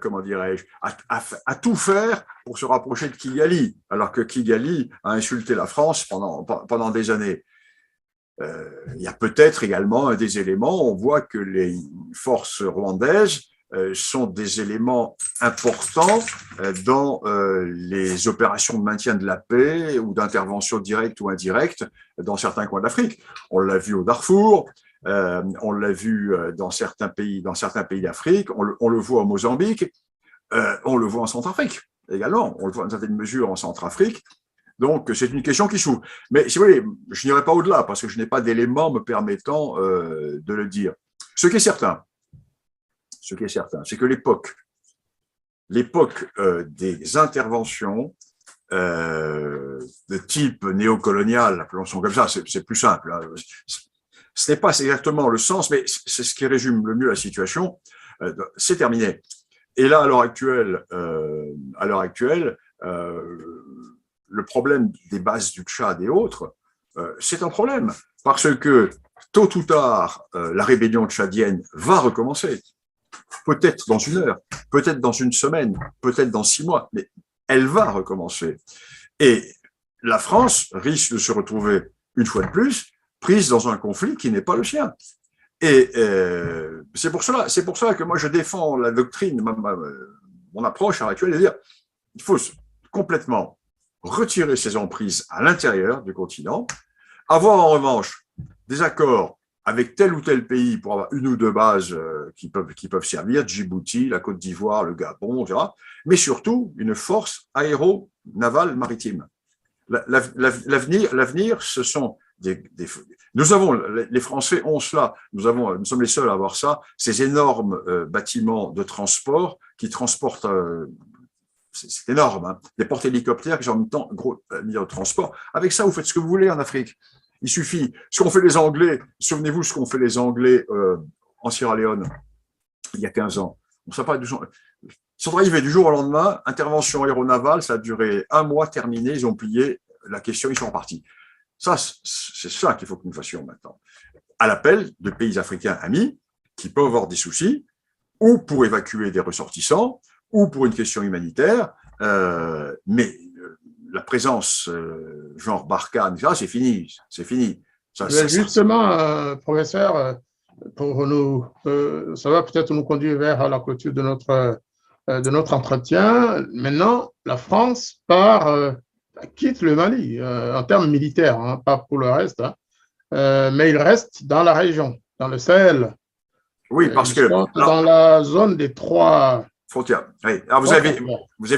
comment dirais-je, à tout faire pour se rapprocher de Kigali, alors que Kigali a insulté la France pendant des années. Il y a peut-être également des éléments, on voit que les forces rwandaises sont des éléments importants dans les opérations de maintien de la paix ou d'intervention directe ou indirecte dans certains coins d'Afrique. On l'a vu au Darfour, on l'a vu dans certains pays d'Afrique, on le voit au Mozambique, on le voit en Centrafrique également, on le voit dans une certaine mesure en Centrafrique. Donc, c'est une question qui s'ouvre. Mais si vous voulez, je n'irai pas au-delà parce que je n'ai pas d'éléments me permettant de le dire. Ce qui est certain, c'est que l'époque des interventions de type néocolonial, appelons-ça comme ça, c'est plus simple. Hein. Ce n'est pas exactement le sens, mais c'est ce qui résume le mieux la situation. C'est terminé. Et là, à l'heure actuelle, le problème des bases du Tchad et autres, c'est un problème parce que tôt ou tard, la rébellion tchadienne va recommencer. Peut-être dans une heure, peut-être dans une semaine, peut-être dans 6 mois, mais elle va recommencer. Et la France risque de se retrouver, une fois de plus, prise dans un conflit qui n'est pas le sien. Et c'est pour cela que moi je défends la doctrine, mon approche actuelle, est de dire il faut complètement retirer ces emprises à l'intérieur du continent, avoir en revanche des accords avec tel ou tel pays pour avoir une ou deux bases qui peuvent servir, Djibouti, la Côte d'Ivoire, le Gabon, etc. Mais surtout une force aéronavale maritime. L'avenir, ce sont nous avons, les Français ont cela, nous sommes les seuls à avoir ça, ces énormes bâtiments de transport qui transportent, c'est énorme, hein, des porte-hélicoptères qui sont en même temps gros milieu de transport. Avec ça, vous faites ce que vous voulez en Afrique. Il suffit, ce qu'ont fait les Anglais, souvenez-vous ce qu'ont fait les Anglais en Sierra Leone il y a 15 ans. On ne sait pas, ils sont arrivés du jour au lendemain, intervention aéronavale, ça a duré 1 mois, terminé, ils ont plié la question, ils sont repartis. Ça, c'est ça qu'il faut que nous fassions maintenant. À l'appel de pays africains amis qui peuvent avoir des soucis, ou pour évacuer des ressortissants, ou pour une question humanitaire, mais la présence genre Barkhane, c'est fini, c'est fini. Justement, professeur, pour nous, ça va peut-être nous conduire vers la clôture de notre entretien. Maintenant, la France quitte le Mali en termes militaires, hein, pas pour le reste, hein, mais il reste dans la région, dans le Sahel. Oui, parce que dans la zone des 3 frontières. Oui. Alors vous avez vu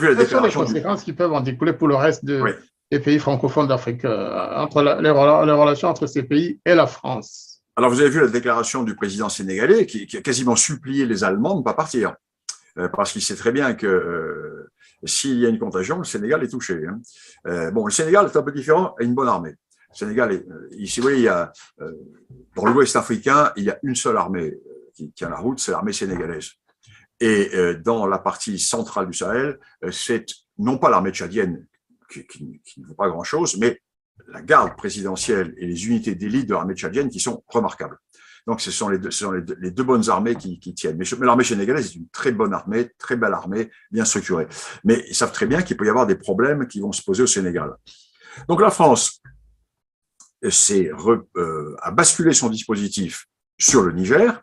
la déclaration. Quelles sont les conséquences qui peuvent en découler pour le reste des pays francophones d'Afrique, entre les relations entre ces pays et la France? Alors vous avez vu la déclaration du président sénégalais qui a quasiment supplié les Allemands de ne pas partir, parce qu'il sait très bien que s'il y a une contagion, le Sénégal est touché. Hein. Bon, le Sénégal est un peu différent, a une bonne armée. Le Sénégal, ici, oui, il y a, dans l'Ouest africain, il y a une seule armée qui tient la route, c'est l'armée sénégalaise. Et dans la partie centrale du Sahel, c'est non pas l'armée tchadienne, qui ne vaut pas grand-chose, mais la garde présidentielle et les unités d'élite de l'armée tchadienne qui sont remarquables. Donc, ce sont les deux bonnes armées qui tiennent. Mais l'armée sénégalaise est une très bonne armée, très belle armée, bien structurée. Mais ils savent très bien qu'il peut y avoir des problèmes qui vont se poser au Sénégal. Donc, la France a basculé son dispositif sur le Niger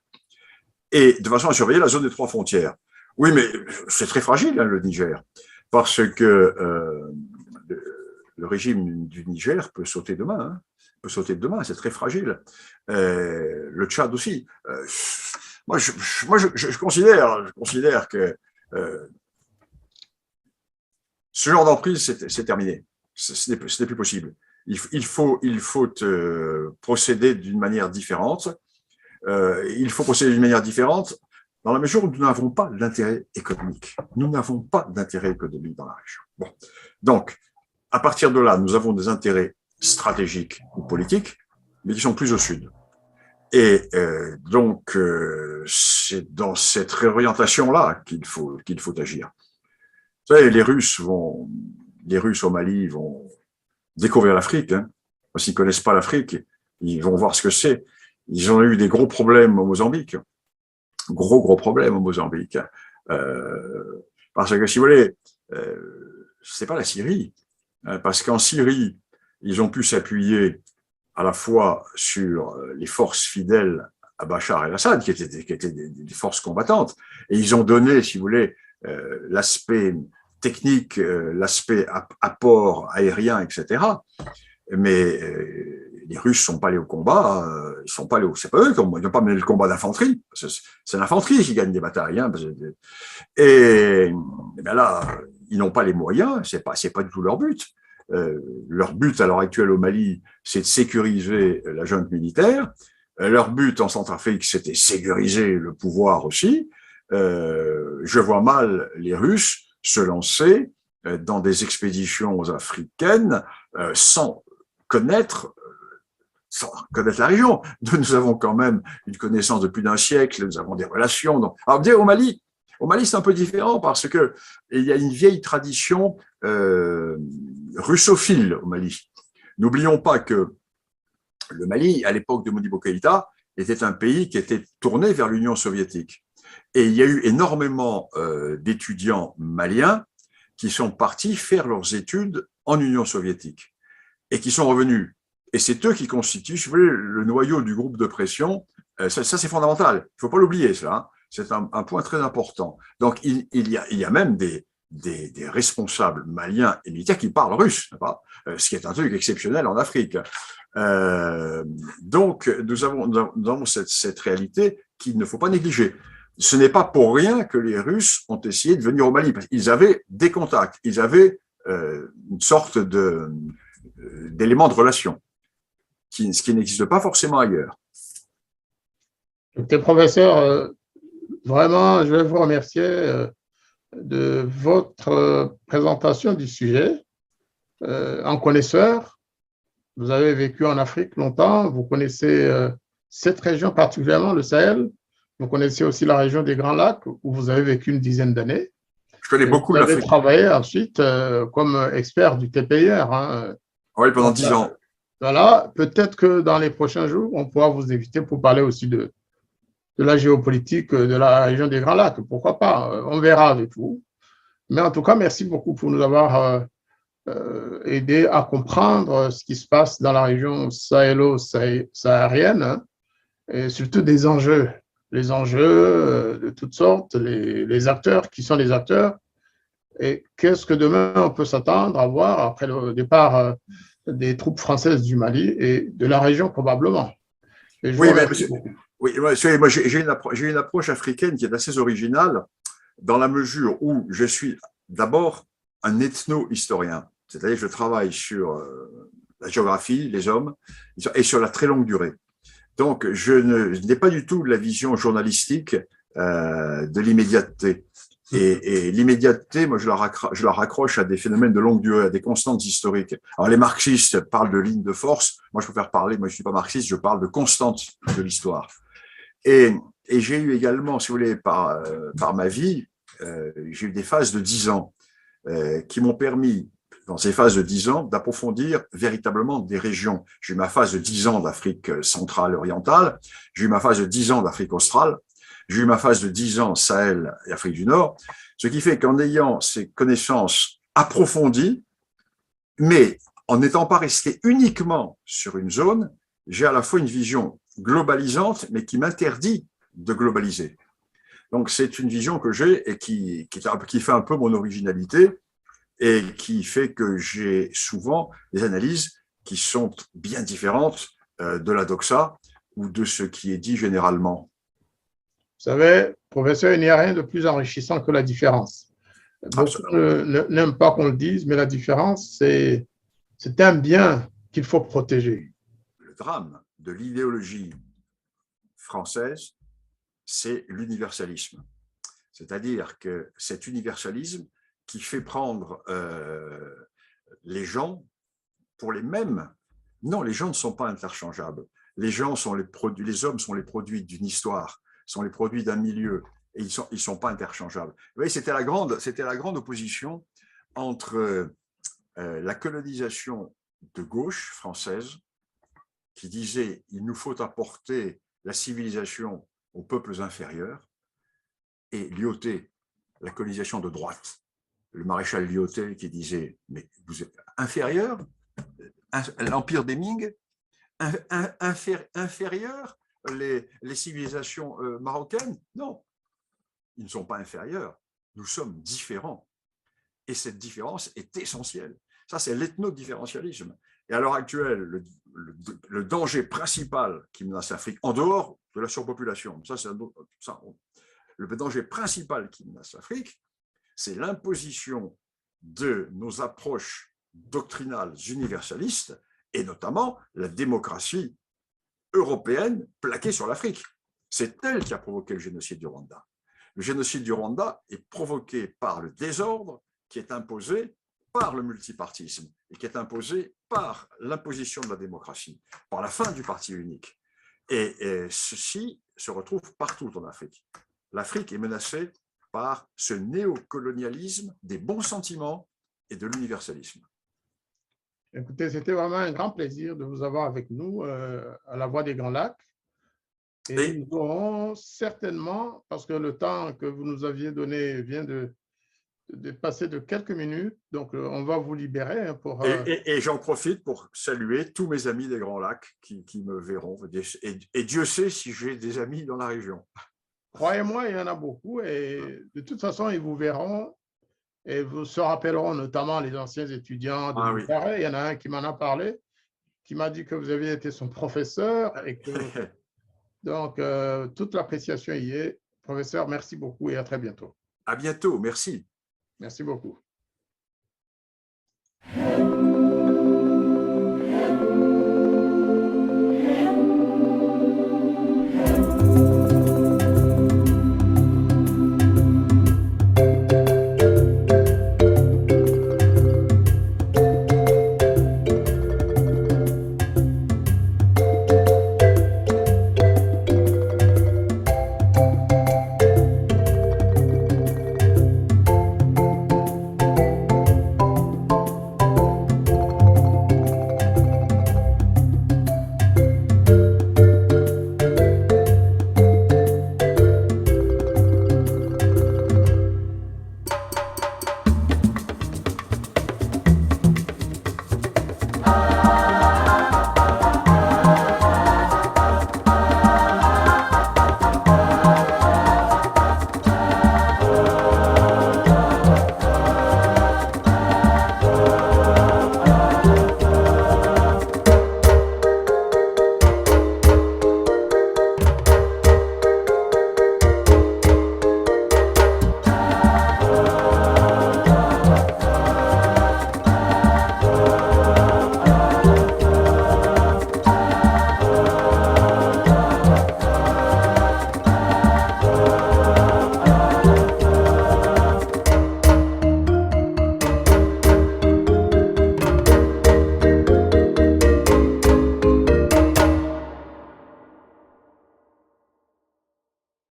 et de façon à surveiller la zone des 3 frontières. Oui, mais c'est très fragile, hein, le Niger, parce que le régime du Niger peut sauter demain. Hein. Peut sauter demain, c'est très fragile. Le Tchad aussi. Moi, je considère que ce genre d'emprise, c'est terminé. Ce n'est plus possible. Il faut procéder d'une manière différente. Il faut procéder d'une manière différente dans la mesure où nous n'avons pas d'intérêt économique. Nous n'avons pas d'intérêt économique dans la région. Bon. Donc, à partir de là, nous avons des intérêts stratégiques ou politiques, mais qui sont plus au sud. Et donc, c'est dans cette réorientation-là qu'il faut agir. Vous savez, les Russes au Mali vont découvrir l'Afrique. Hein. S'ils ne connaissent pas l'Afrique, ils vont voir ce que c'est. Ils ont eu des gros problèmes au Mozambique. Gros problèmes au Mozambique. Parce que, si vous voulez, c'est pas la Syrie. Parce qu'en Syrie, ils ont pu s'appuyer à la fois sur les forces fidèles à Bachar el-Assad, qui étaient des forces combattantes, et ils ont donné, si vous voulez, l'aspect technique, l'aspect apport aérien, etc. Mais les Russes ne sont pas allés au combat, c'est pas eux, ils n'ont pas mené le combat d'infanterie, c'est l'infanterie qui gagne des batailles. Hein, et bien là, ils n'ont pas les moyens, c'est pas du tout leur but. Leur but à l'heure actuelle au Mali, c'est de sécuriser la junte militaire. Leur but en Centrafrique, c'était sécuriser le pouvoir aussi. Je vois mal les Russes se lancer dans des expéditions africaines sans connaître la région. Nous avons quand même une connaissance de plus d'un siècle, nous avons des relations. Donc, alors, dire au Mali, c'est un peu différent parce que il y a une vieille tradition russophile au Mali. N'oublions pas que le Mali, à l'époque de Modibo Keïta, était un pays qui était tourné vers l'Union soviétique. Et il y a eu énormément d'étudiants maliens qui sont partis faire leurs études en Union soviétique et qui sont revenus. Et c'est eux qui constituent, si vous voulez, le noyau du groupe de pression. Ça c'est fondamental. Il ne faut pas l'oublier, ça. Hein. C'est un point très important. Donc, il y a même des responsables maliens et militaires qui parlent russe, pas ce qui est un truc exceptionnel en Afrique. Donc, nous avons cette réalité qu'il ne faut pas négliger. Ce n'est pas pour rien que les Russes ont essayé de venir au Mali, parce qu'ils avaient des contacts, ils avaient une sorte d'élément de relation, ce qui n'existe pas forcément ailleurs. Écoutez, professeur, vraiment, je vais vous remercier de votre présentation du sujet. En connaisseur, vous avez vécu en Afrique longtemps, vous connaissez cette région particulièrement, le Sahel, vous connaissez aussi la région des Grands Lacs, où vous avez vécu une dizaine d'années. Je connais beaucoup l'Afrique. Vous avez l'Afrique. travaillé ensuite comme expert du TPIR. Hein. Oui, pendant 10 ans. Voilà, peut-être que dans les prochains jours, on pourra vous inviter pour parler aussi de la géopolitique de la région des Grands Lacs. Pourquoi pas? On verra avec vous. Mais en tout cas, merci beaucoup pour nous avoir aidé à comprendre ce qui se passe dans la région sahélo-saharienne, hein, et surtout des enjeux. Les enjeux de toutes sortes, les acteurs, qui sont les acteurs, et qu'est-ce que demain on peut s'attendre à voir après le départ des troupes françaises du Mali et de la région probablement. Oui, mais moi j'ai une approche africaine qui est assez originale dans la mesure où je suis d'abord un ethno-historien, c'est-à-dire que je travaille sur la géographie, les hommes, et sur la très longue durée. Donc, je n'ai pas du tout la vision journalistique de l'immédiateté. Et l'immédiateté, moi, je la raccroche à des phénomènes de longue durée, à des constantes historiques. Alors, les marxistes parlent de lignes de force. Moi, je préfère parler, moi, je ne suis pas marxiste, je parle de constantes de l'histoire. Et j'ai eu également, si vous voulez, par ma vie, j'ai eu des phases de 10 ans qui m'ont permis, dans ces phases de 10 ans, d'approfondir véritablement des régions. J'ai eu ma phase de 10 ans d'Afrique centrale et orientale, j'ai eu ma phase de 10 ans d'Afrique australe, j'ai eu ma phase de 10 ans Sahel et Afrique du Nord, ce qui fait qu'en ayant ces connaissances approfondies, mais en n'étant pas resté uniquement sur une zone, j'ai à la fois une vision globalisante, mais qui m'interdit de globaliser. Donc, c'est une vision que j'ai et qui fait un peu mon originalité et qui fait que j'ai souvent des analyses qui sont bien différentes de la doxa ou de ce qui est dit généralement. Vous savez, professeur, il n'y a rien de plus enrichissant que la différence. Beaucoup n'aiment pas qu'on le dise, mais la différence, c'est un bien qu'il faut protéger. Le drame de l'idéologie française, c'est l'universalisme. C'est-à-dire que cet universalisme qui fait prendre les gens pour les mêmes. Non, les gens ne sont pas interchangeables. Les gens sont les produits, les hommes sont les produits d'une histoire, sont les produits d'un milieu, et ils sont pas interchangeables. Vous voyez, c'était la grande opposition entre la colonisation de gauche française, qui disait il nous faut apporter la civilisation aux peuples inférieurs, et Lyautey, la colonisation de droite, le maréchal Lyautey qui disait mais vous êtes inférieur, l'empire des Ming, inférieur, les civilisations marocaines, non, ils ne sont pas inférieurs, nous sommes différents. Et cette différence est essentielle. Ça, c'est l'ethno-différentialisme. Et à l'heure actuelle, le danger principal qui menace l'Afrique, en dehors de la surpopulation, le danger principal qui menace l'Afrique, c'est l'imposition de nos approches doctrinales universalistes, et notamment la démocratie européenne plaquée sur l'Afrique. C'est elle qui a provoqué le génocide du Rwanda. Le génocide du Rwanda est provoqué par le désordre qui est imposé par le multipartisme et qui est imposé par l'imposition de la démocratie, par la fin du parti unique. Et ceci se retrouve partout en Afrique. L'Afrique est menacée par ce néocolonialisme des bons sentiments et de l'universalisme. Écoutez, c'était vraiment un grand plaisir de vous avoir avec nous à la Voix des Grands Lacs. Et nous aurons certainement, parce que le temps que vous nous aviez donné vient de dépasser de quelques minutes. Donc, on va vous libérer hein, pour… Et j'en profite pour saluer tous mes amis des Grands Lacs qui me verront. Et Dieu sait si j'ai des amis dans la région. Croyez-moi, il y en a beaucoup. Et de toute façon, ils vous verront et vous se rappelleront, notamment les anciens étudiants de Ah oui. Bucarest. Il y en a un qui m'en a parlé, qui m'a dit que vous aviez été son professeur et que donc toute l'appréciation y est. Professeur, merci beaucoup et à très bientôt. À bientôt. Merci. Merci beaucoup.